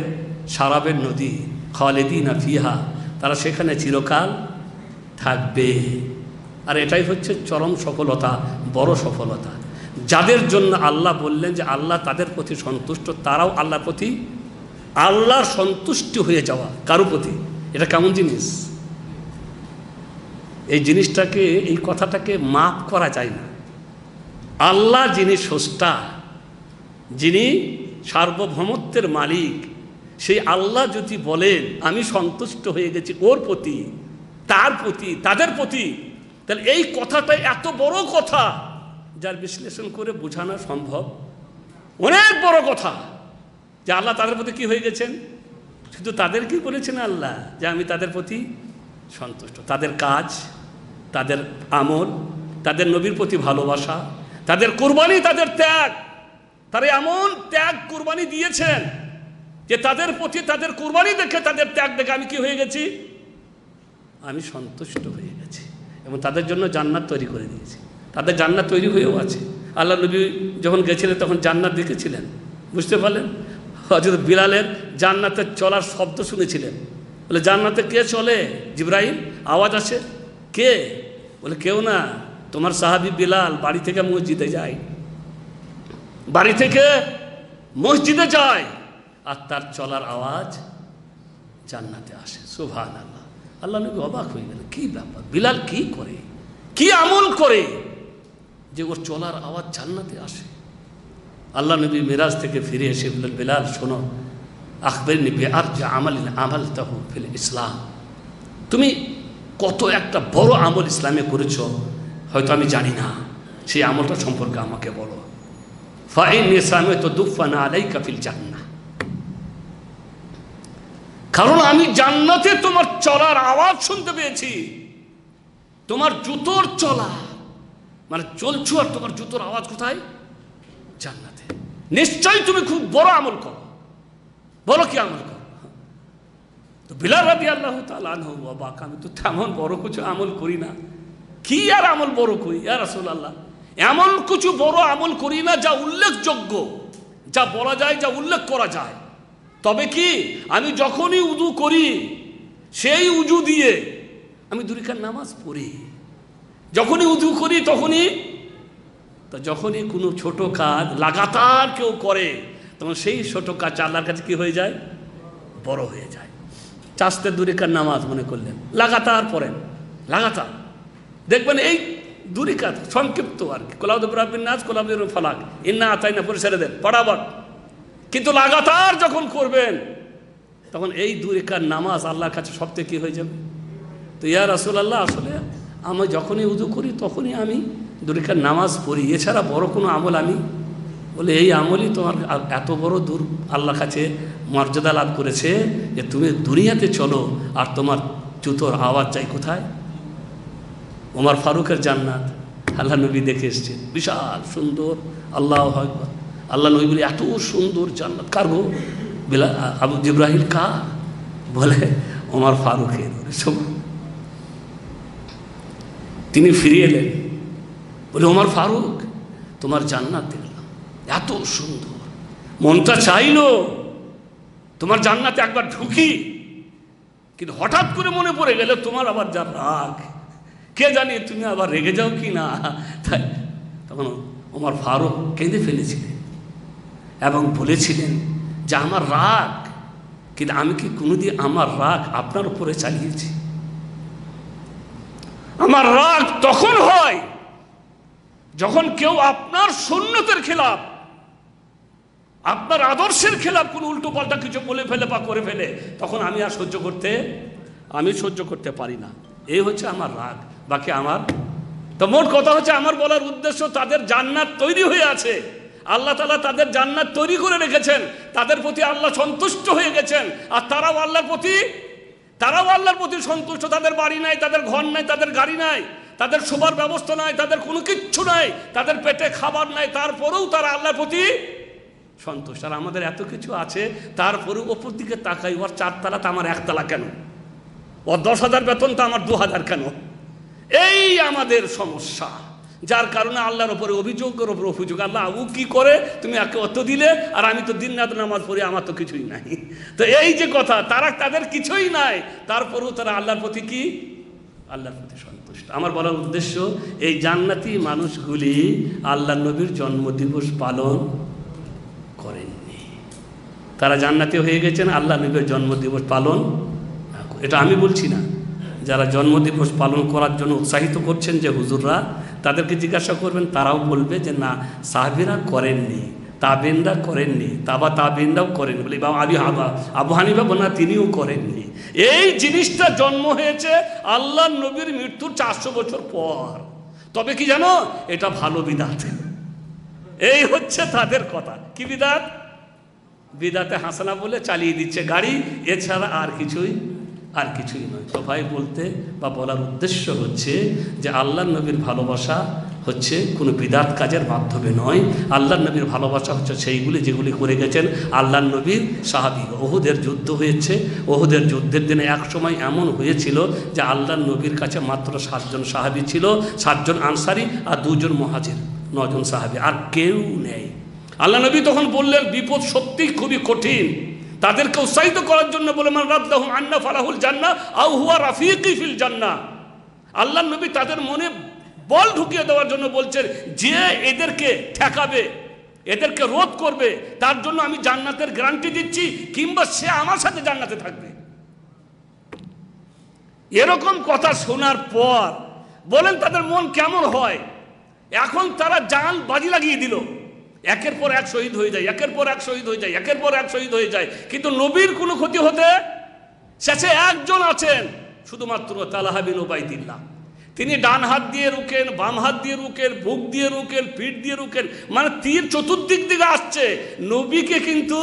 শারাবের নদী। খালিদিনা ফিহা, তারা সেখানে চিরকাল থাকবে। আর এটাই হচ্ছে চরম সফলতা, বড় সফলতা। যাদের জন্য আল্লাহ বললেন যে আল্লাহ তাদের প্রতি সন্তুষ্ট, তারাও আল্লাহর প্রতি, আল্লাহর সন্তুষ্টি হয়ে যাওয়া কারো প্রতি, এটা কেমন জিনিস? এই জিনিসটাকে, এই কথাটাকে মাপ করা যায় না। আল্লাহ যিনি স্রষ্টা, যিনি সার্বভৌমত্বের মালিক, সেই আল্লাহ যদি বলেন আমি সন্তুষ্ট হয়ে গেছি ওর প্রতি, তার প্রতি, তাদের প্রতি, তাহলে এই কথাটা এত বড় কথা, যার বিশ্লেষণ করে বোঝানো সম্ভব, অনেক বড় কথা, যে আল্লাহ তাদের প্রতি কি হয়ে গেছেন। শুধু তাদেরকেই বলেছেন আল্লাহ যে আমি তাদের প্রতি সন্তুষ্ট। তাদের কাজ, তাদের আমল, তাদের নবীর প্রতি ভালোবাসা, তাদের কুরবানি, তাদের ত্যাগ, তারা এমন ত্যাগ কুরবানি দিয়েছেন যে তাদের প্রতি তাদের কুরবানি দেখে, তাদের ত্যাগ দেখে আমি কি হয়ে গেছি, আমি সন্তুষ্ট হয়ে গেছি। এবং তাদের জন্য জান্নাত তৈরি করে দিয়েছি। তাদের জান্নাত তৈরি হয়েও আছে। আল্লাহ নবী যখন গেছিলেন তখন জান্নাত দেখেছিলেন, বুঝতে পারলেন। হযরত বিলালের জান্নাতের চলার শব্দ শুনেছিলেন। বলে জান্নাতে কে চলে জিবরাইল? আওয়াজ আসে, কে? বলে কেউ না, তোমার সাহাবী বিলাল বাড়ি থেকে মসজিদে যায়, বাড়ি থেকে মসজিদে যায়, আর তার চলার আওয়াজ জান্নাতে আসে। সুবহানাল্লাহ। আল্লাহ নবী অবাক হয়ে গেলেন, কি ব্যাপার, বিলাল কি করে, কি আমল করে যে ওর চলার আওয়াজ জান্নাতে আসে। আল্লাহ নবী মিরাজ থেকে ফিরে এসে বললেন, বিলাল শোনো, আখবিরনি বিআরজা আমালিন আমালতাহু ফিল ইসলাম, তুমি কত একটা বড় আমল ইসলামে করেছো, হয়তো আমি জানি না, সেই আমলটা সম্পর্কে আমাকে বলো। ফাইন্নী সামি'তু দুফান আলাইকা ফিল জান্নাহ, কারণ আমি জান্নাতে তোমার চলার আওয়াজ শুনতে পেয়েছি। তোমার জুতোর চলা, মানে চলছো আর তোমার জুতোর আওয়াজ কোথায়? জান্নাতে। নিশ্চয়ই তুমি খুব বড় আমল করো, বলো কি আমল করো? তো বিলাল রাদিয়াল্লাহু তাআলা আনহু অবাক, আমি তো তেমন বড় কিছু আমল করি না, কি আর আমল বড় করি ইয়া রাসূলুল্লাহ, এমন কিছু বড় আমল করি না যা উল্লেখযোগ্য, যা বলা যায়, যা উল্লেখ করা যায়। তবে কি আমি যখনই উযু করি সেই উযু দিয়ে আমি 2 রাকাত নামাজ পড়ি। যখনই উযু করি যখনই কোনো ছোট কাজ লাগাতার কেউ করে, তখন সেই ছোট কাজ আল্লাহর কাছে কি হয়ে যায়? বড় হয়ে যায়। চাষতে 2 রাকাত নামাজ মনে করলেন, লাগাতার পড়েন, লাগাতার দেখবেন এই 2 রাকাত সংক্ষিপ্ত আর কি, কুল আউযু বিরাব্বিন নাস, কুল আউযু বিরাব্বিল ফালাক, ইন্না আতাইনা পড়ে ছেড়ে দেন, পড়াবার। কিন্তু লাগাতার যখন করবেন তখন এই 2 রাকাত নামাজ আল্লাহর কাছে সবথেকে কি হয়ে যাবে। তো ইয়া রাসূলুল্লাহ, আসলে আমি যখনই উযু করি তখনই আমি 2 রাকাত নামাজ পড়ি, এছাড়া বড় কোনো আমল আমি। বলে এই আমলই তোমার এত বড় দূর আল্লাহর কাছে মর্যাদা লাভ করেছে যে তুমি দুনিয়াতে চলো আর তোমার জুতোর আওয়াজ চাই কোথায়? ওমর ফারুকের জান্নাত আল্লাহ নবী দেখে এসছেন, বিশাল সুন্দর। আল্লাহু আকবার। আল্লাহ নবী বলে এত সুন্দর জান্নাত কার গো? আবু জিব্রাহিল কার? বলে ওমর ফারুকের। তিনি ফিরে এলেন, বলে ওমর ফারুক তোমার জান্নাত দেখলাম এত সুন্দর, মনটা চাইলো তোমার জান্নাতে একবার ঢুকি, কিন্তু হঠাৎ করে মনে পড়ে গেল তোমার আবার যা রাগ, কে জানি তুমি আবার রেগে যাও কি না। তাই তখন ওমর ফারুক কেঁদে ফেলেছিলেন এবং বলেছিলেন যে আমার রাগ, কিন্তু আমি কি কোনোদিন আমার রাগ আপনার উপরে চালিয়েছি? আমার রাগ তখন হয় যখন কেউ আপনার সুন্নতের খেলাফ, আপনার আদর্শের খেলাফ কোনো উল্টো পাল্টা কিছু বলে ফেলে বা করে ফেলে, তখন আমি আর সহ্য করতে পারি না। এই হচ্ছে আমার রাগ। বাকি আমার তো মোট কথা হচ্ছে, আমার বলার উদ্দেশ্য তাদের জান্নাত তৈরি হয়ে আছে, আল্লাহ তাআলা তাদের জান্নাত তৈরি করে রেখেছেন, তাদের প্রতি আল্লাহ সন্তুষ্ট হয়ে গেছেন, আর তারাও আল্লাহর প্রতি সন্তুষ্ট। তাদের বাড়ি নাই, তাদের ঘর নাই, তাদের গাড়ি নাই, তাদের শোবার ব্যবস্থা নাই, তাদের কোনো কিচ্ছু নাই, তাদের পেটে খাবার নাই, তারপরেও তারা আল্লাহর প্রতি সন্তুষ্ট। আর আমাদের এত কিছু আছে, তারপরেও ওপর দিকে তাকাই, ওর 4 তালা তো আমার 1 তালা কেন, ওর 10,000 বেতন তো আমার 2,000 কেন? এই আমাদের সমস্যা, যার কারণে আল্লাহর উপরে অভিযোগের উপর অভিযোগ। আল্লাহ ও কি করে, তুমি একে অত দিলে, আর আমি তো দিন রাত নামাজ পড়ি, আমার তো কিছুই নাই। তো এই যে কথা, তাদের কিছুই নাই, তারপরেও তারা আল্লাহর প্রতি কি? আল্লাহর প্রতি সন্তুষ্ট। আমার বলার উদ্দেশ্য, এই জান্নাতি মানুষগুলি আল্লাহ নবীর জন্মদিবস পালন করেননি। তারা জান্নাতি হয়ে গেছেন, আল্লাহ নবীর জন্মদিবস পালন। এটা আমি বলছি না, যারা জন্মদিবস পালন করার জন্য উৎসাহিত করছেন যে হুজুররা, তাদেরকে জিজ্ঞাসা করবেন, তারাও বলবে যে না, সাহাবীরা করেননি। তাবেনরা করেননি, তাবেনরাও করেননি বলে আবু হানিফা বলেন না, তিনিও করেননি। এই জিনিসটা জন্ম হয়েছে আল্লাহ নবীর মৃত্যুর 400 বছর পর। তবে কি জানো, এটা ভালো বিদাত। এই হচ্ছে তাদের কথা। কি বিদাত? বিদাতে হাসানা বলে চালিয়ে দিচ্ছে গাড়ি, এছাড়া আর কিছুই নয়। তো ভাই বলতে বা বলার উদ্দেশ্য হচ্ছে যে আল্লাহ নবীর ভালোবাসা হচ্ছে কোনো বিদাত কাজের মাধ্যমে নয়। আল্লাহ নবীর ভালোবাসা হচ্ছে সেইগুলি যেগুলি করে গেছেন আল্লাহ নবীর সাহাবী। ওহুদের যুদ্ধ হয়েছে, ওহুদের যুদ্ধের দিনে এক সময় এমন হয়েছিল যে আল্লাহ নবীর কাছে মাত্র 7 জন সাহাবী ছিল, 7 জন আনসারি আর 2 জন মুহাজির, 9 জন সাহাবী, আর কেউ নেই। আল্লাহ নবী তখন বললেন বিপদ সত্যিই খুবই কঠিন, তাদেরকে উৎসাহিত করার জন্য বলে মান রাদ্দাহুম আন্না ফালাহুল জান্নাহ আও হুয়া রাফিকি ফিল জান্নাহ। আল্লাহ নবী তাদের মনে বল ঢুকিয়ে দেওয়ার জন্য বলছেন যে এদেরকে ঠেকাবে, এদেরকে রোধ করবে, তার জন্য আমি জান্নাতের গ্যারান্টি দিচ্ছি, কিংবা সে আমার সাথে জান্নাতে থাকবে। এরকম কথা শোনার পর বলেন তাদের মন কেমন হয়? এখন তারা জান বাজি লাগিয়ে দিল, একের পর এক শহীদ হয়ে যায়, একের পর এক শহীদ হয়ে যায়, একের পর এক শহীদ হয়ে যায়, কিন্তু নবীর কোনো ক্ষতি হতে শেষে একজন আছেন শুধুমাত্র তালহা বিন উবাইদিল্লাহ। তিনি ডান হাত দিয়ে রুকেন, বাম হাত দিয়ে রুকেন, বুক দিয়ে রুকেন, পিঠ দিয়ে রুকেন, মানে তীর চতুর্দিক দিকে আসছে, নবীকে কিন্তু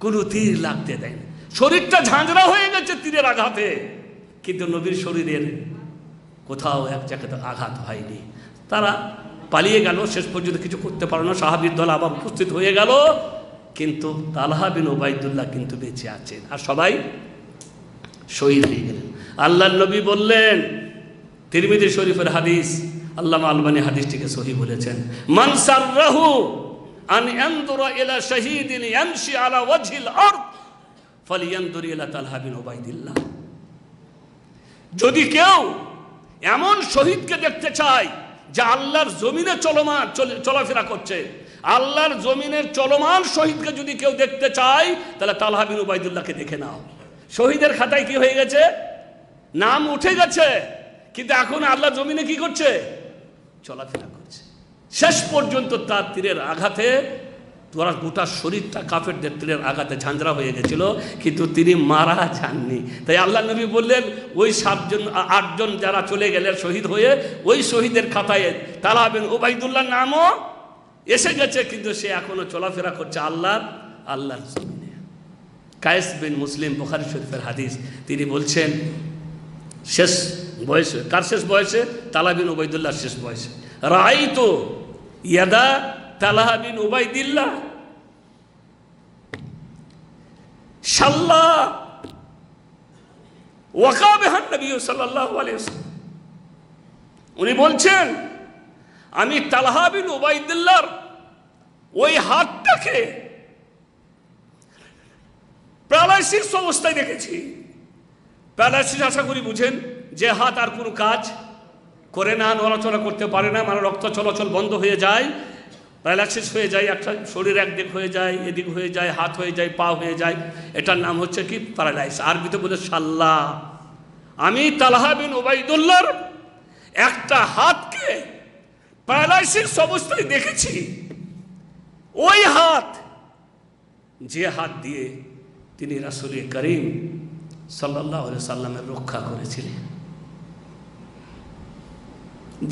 কোনো তীর লাগতে দেয় না। শরীরটা ঝাঁঝরা হয়ে গেছে তীরের আঘাতে, কিন্তু নবীর শরীরের কোথাও এক জায়গাতে আঘাত হয়নি। তারা পালিয়ে গেল, শেষ পর্যন্ত কিছু করতে পারল না, সাহাবীর দল আবার উপস্থিত হয়ে গেল, কিন্তু তালহা বিন উবাইদুল্লাহ কিন্তু বেঁচে আছেন, আর সবাই শহীদ হয়ে গেলেন। আল্লাহর নবী বললেন, তিরমিজি শরীফের হাদিস, আল্লামা আলবানী হাদিসটিকে সহিহ বলেছেন, মান সাররাহু আন ইয়ানদুরা ইলা শাহীদিন ইয়ামশি আলা ওয়াজহিল আরদ ফালিয়ানদুর ইলা তালহা বিন উবাইদুল্লাহ। যদি কেউ এমন শহীদকে দেখতে চায় যে আল্লাহর জমিনে চলাফেরা করছে, আল্লাহর জমিনের চলমান শহীদকে যদি কেউ দেখতে চায়, তাহলে তালহা বিন উবাইদুল্লাহকে দেখে নাও। শহীদের খাতায় কি হয়ে গেছে? নাম উঠে গেছে, কিন্তু এখন আল্লাহর জমিনে কি করছে? চলাফেরা করছে। শেষ পর্যন্ত তার তীরের আঘাতে তোরা গোটা শরীরটা কাফেরদের তীরের আঘাতে ঝাঁঝরা হয়ে গেছিল, কিন্তু তিনি মারা যাননি। তাই আল্লাহ নবী বললেন ওই 8 জন যারা চলে গেলেন শহীদ হয়ে, ওই শহীদের খাতায় তালহা বিন উবাইদুল্লাহর নামও এসে গেছে, কিন্তু সে এখনো চলাফেরা করছে আল্লাহর জমিনে। কায়েস বিন মুসলিম, বুখারী শরীফের হাদিস, তিনি বলছেন শেষ বয়সে, কার শেষ বয়সে? তালহা বিন উবাইদুল্লাহর শেষ বয়সে, রাআইতু ইয়াদা তালহা বিন উবাইদিল্লাহ শাল্লা ওয়াকা বিহান নবী সাল্লাল্লাহু আলাইহি ওয়াসাল্লাম। উনি বলছেন আমি তালহা বিন উবাইদিল্লাহর ওই হাতটাকে প্যারালাইসিস অবস্থায় দেখেছি। প্যারালাইসিস আশা করি বুঝেন, যে হাত আর কোনো কাজ করে না, নড়াচড়া করতে পারে না, মানে রক্ত চলাচল বন্ধ হয়ে যায়, প্যারালাইসিস হয়ে যায়, একটা শরীর একদিক হয়ে যায়, এদিক হয়ে যায়, হাত হয়ে যায়, পা হয়ে যায়, এটার নাম হচ্ছে কি? প্যারালাইসিস। আরবিতে বলে শাল্লা। আমি তালহা বিন উবাইদুল্লাহর একটা হাতকে প্যারালাইসিস অবস্থায় দেখেছি। ওই হাত, যে হাত দিয়ে তিনি রাসূল করিম সাল্লাল্লাহু আলাইহি সাল্লামের রক্ষা করেছিলেন,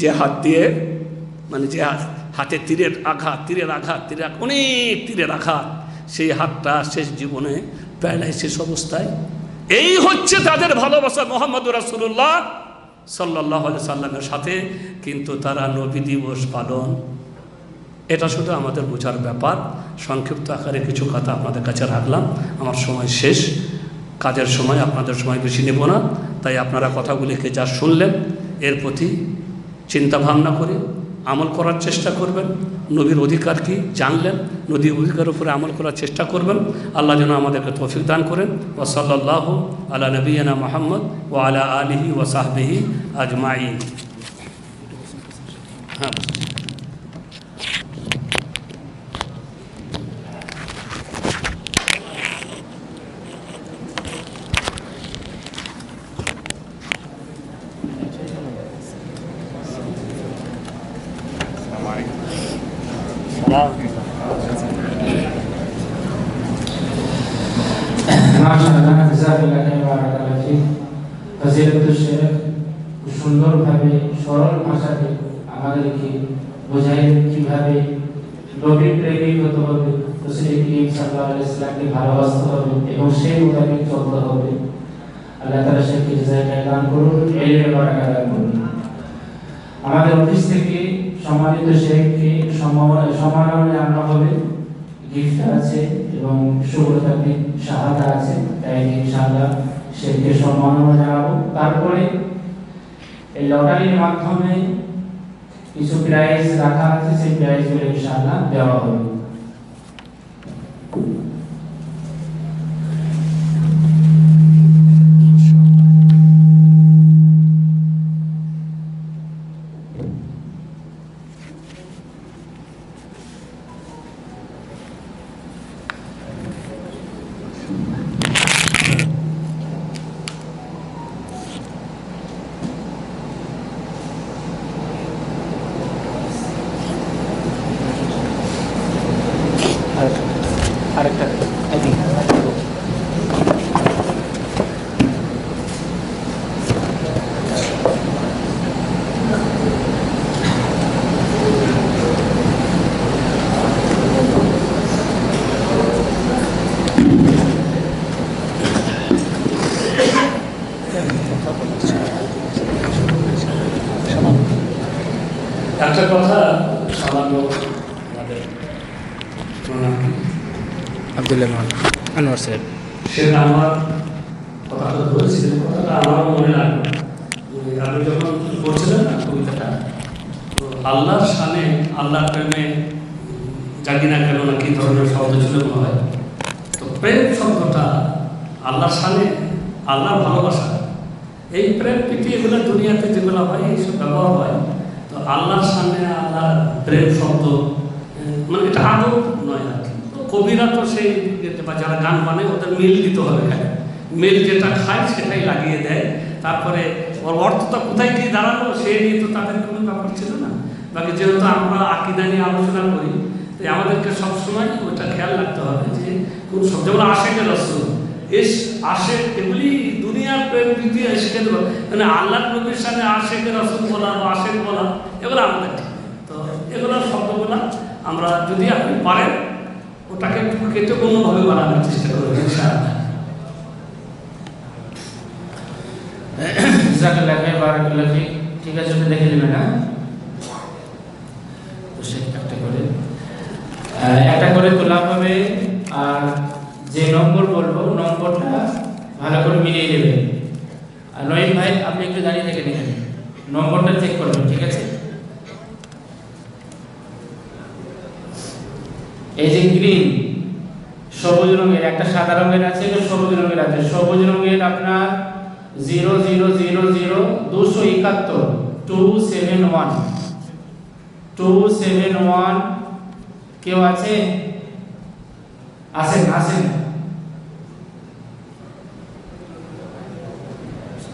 যে হাত দিয়ে, মানে যে হাতে তীরের আঘাত, অনেক তীরের আঘাত, সেই হাতটা শেষ জীবনে প্যারালাইসিস অবস্থায়। এই হচ্ছে তাদের ভালোবাসা মুহাম্মদুর রাসূলুল্লাহ সাল্লাল্লাহু আলাইহি সাল্লামের সাথে। কিন্তু তারা নবী দিবস পালন, এটা শুধু আমাদের বোঝার ব্যাপার। সংক্ষিপ্ত আকারে কিছু কথা আপনাদের কাছে রাখলাম, আমার সময় শেষ, কাজের সময়, আপনাদের সময় বেশি নেব না। তাই আপনারা কথাগুলিকে যা শুনলেন এর প্রতি চিন্তা ভাবনা করে আমল করার চেষ্টা করবেন। নবীর অধিকার কি জানলেন, নবীর অধিকারের উপরে আমল করার চেষ্টা করবেন। আল্লাহ যেন আমাদেরকে তৌফিক দান করেন। ওয়া সাল্লাল্লাহু আলা নবিয়িনা মুহাম্মদ ওয়া আলা আলিহি ওয়া সাহবিহি আজমাইন। হ্যাঁ, Wow. ফজিলতুল শেখ সুন্দরভাবে সরল ভাষাতে আমাদেরকে বোঝায় কিভাবে নবীর প্রেমিক হতে হবে, রাসূল করিম সাল্লাল্লাহু আলাইহি ওয়াসাল্লামকে ভালোবাসতে হবে এবং সেই মোতাবেক চলতে হবে। আল্লাহ তাআলা শেখকে জাযায়ে দান করুন, ইলমে বারাকা দান করুন। আমাদের অফিস থেকে সম্মানিত শেখকে সম্মাননা জানানো হবে, গিফট আছে এবং শুভকামনা শাহাদা আছে, তাই ইনশাআল্লাহ শেখকে সম্মাননা জানাবো। তারপরে এই লটারির মাধ্যমে কিছু প্রাইজ রাখা আছে, সেই প্রাইজগুলো ইনশাআল্লাহ দেওয়া হবে। আরেকটা একটা কথা সামান্য আমাদের আব্দুল্লাহ আনোয়ার সাহেব, সেটা আমার কথাটা ধরেছিলেন, কথাটা আমারও মনে রাখবে। আপনি যখন বলছিলেন না কবিতাটা, তো আল্লাহর শানে আল্লাহর প্রেমে জানি না কেন না কি ধরনের শব্দ ছিল মনে হয়। তো প্রেম শব্দটা আল্লাহর শানে, আল্লাহর ভালোবাসা, এই প্রেম প্রীতি এগুলো দুনিয়াতে যেগুলো হয় এইসব ব্যবহার হয়। তো আল্লাহর সামনে আল্লাহর প্রেম শব্দ মানে এটা আদব নয় আর কি। কবিরা তো সেই বা যারা গান বানায় ওদের মিল দিতে হবে, খায় মিল যেটা খায় সেটাই লাগিয়ে দেয়, তারপরে ওর অর্থটা কোথায় গিয়ে দাঁড়ালো সেই নিয়ে তো তাদের কোনো ব্যাপার ছিল না। বাকি যেহেতু আমরা আকিদা নিয়ে আলোচনা করি, তাই আমাদেরকে সবসময় ওটা খেয়াল রাখতে হবে যে কোন শব্দ, যেমন আশেকের রসুল, আশেক, এগুলি দুনিয়ার প্রেম প্রীতি এসে মানে আল্লাহ নবীর সাথে আশেকের রসুল বলা বা আশেক বলা এগুলো আমাদের ঠিক। তো এগুলো শব্দগুলো আমরা যদি আপনি পারেন ওটাকে একটু কেটে কোনোভাবে বানানোর চেষ্টা করবেন ইনশাআল্লাহ। জাযাকাল্লাহু খাইর, বারাকাল্লাহু ফিক। ঠিক আছে, ওটা দেখে নেবেন না, তো শেখ একটা করে তোলা হবে। আর যে নম্বর বলবো নম্বরটা ভালো করে মিলিয়ে নেবেন। আর নঈম ভাই আপনি একটু দাঁড়িয়ে থেকে দেখেন, নম্বরটা চেক করবেন, ঠিক আছে? এই যে গ্রিন সবুজ রঙের, একটা সাদা রঙের আছে, একটা সবুজ রঙের আছে। সবুজ রঙের আপনার 271 কেউ আছে? আসেন আসেন,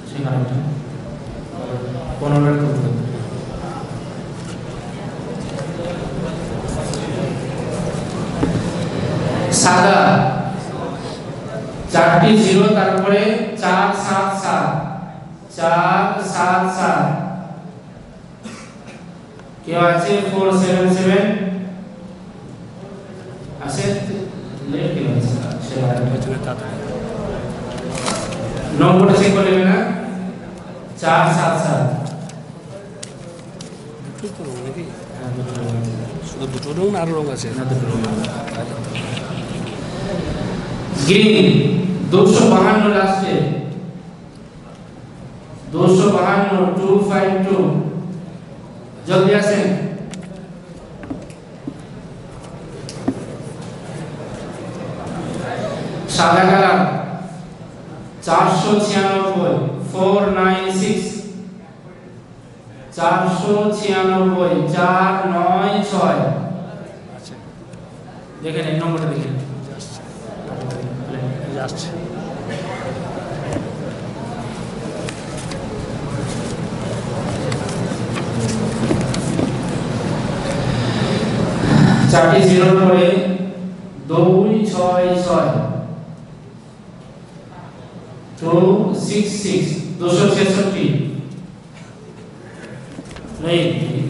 সেখানে 15 করতে সাদা 4টি 0, তারপরে 477 কেউ আছে? 477 আছে, লেট কেউ আছে? নম্বরটা চেক করে নেবেন না, 477। শুধু দুটো রঙ না আরো রঙ আছে? গ্রিন 252 লাস্টে, 252 252, জলদি আসেন। সাদা কালার 496 496 496 দেখেন এই নম্বরটা দেখেন, আসছে। চারটি 0 পরে 266 2 466 266 नहीं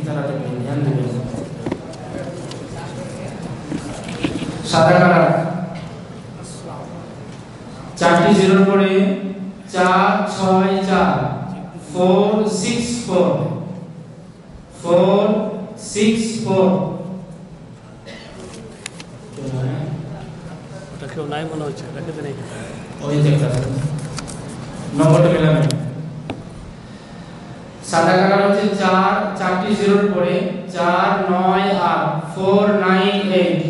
তাড়াতাড়ি ধ্যান দেবেন সাদা কালার চারটি জিরোর পরে 464 464 464 ওটা কেউ নাই মনে হচ্ছে রেখে দেন ওই দেখতে নম্বরটা মিলাবেন সাদা কালার হচ্ছে 4টি জিরোর পরে 498 498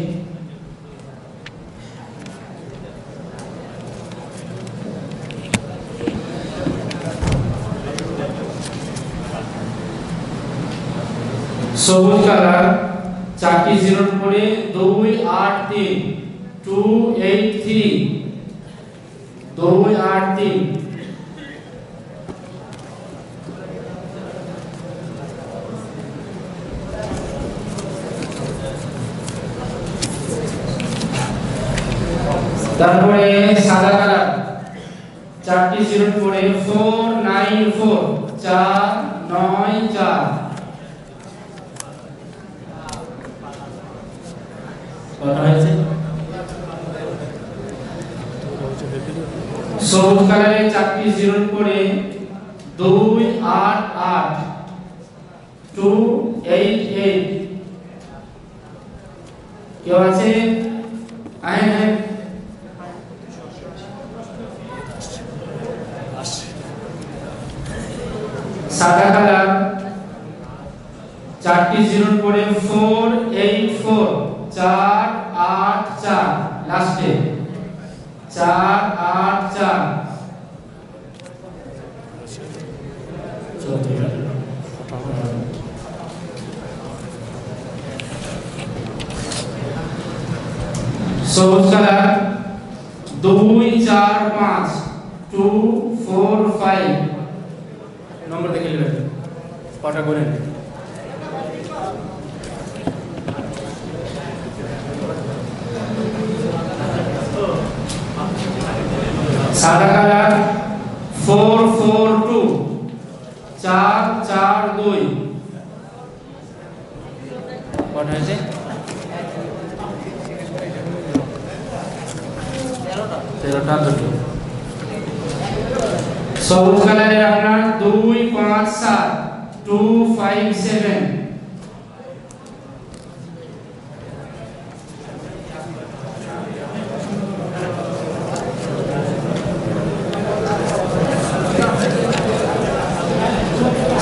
সবুজ কালার 4টি জিরোর পরে 283 283 283 তারপরে সাদা কালার 4টি জিরোর পরে 494 494 কত হয়েছে সবুজ কালারের 4টি জিরোর পরে 288 288 কেউ আছে আহেন সাদা কালার 4টি জিরোর পরে 484 484 লাস্টে 484 সবুজ কালার 245 245 নম্বর দেখে নেবেন কটা করে সাদা কালার 442 442 কটা হয়েছে 13টা দুটো সবুজ কালারের আপনার 257 257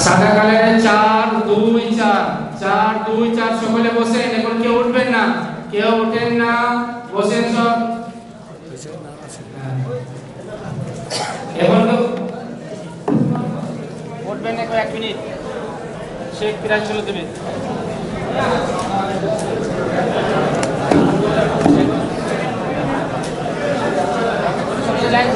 সাদা কালারের 424 424 সকলে বসেন এখন কেউ উঠবেন না কেউ উঠেন না বসেন সব এখন তো উঠবেন না 1 মিনিট শেখ পিরাজ চলে দেবে লাইন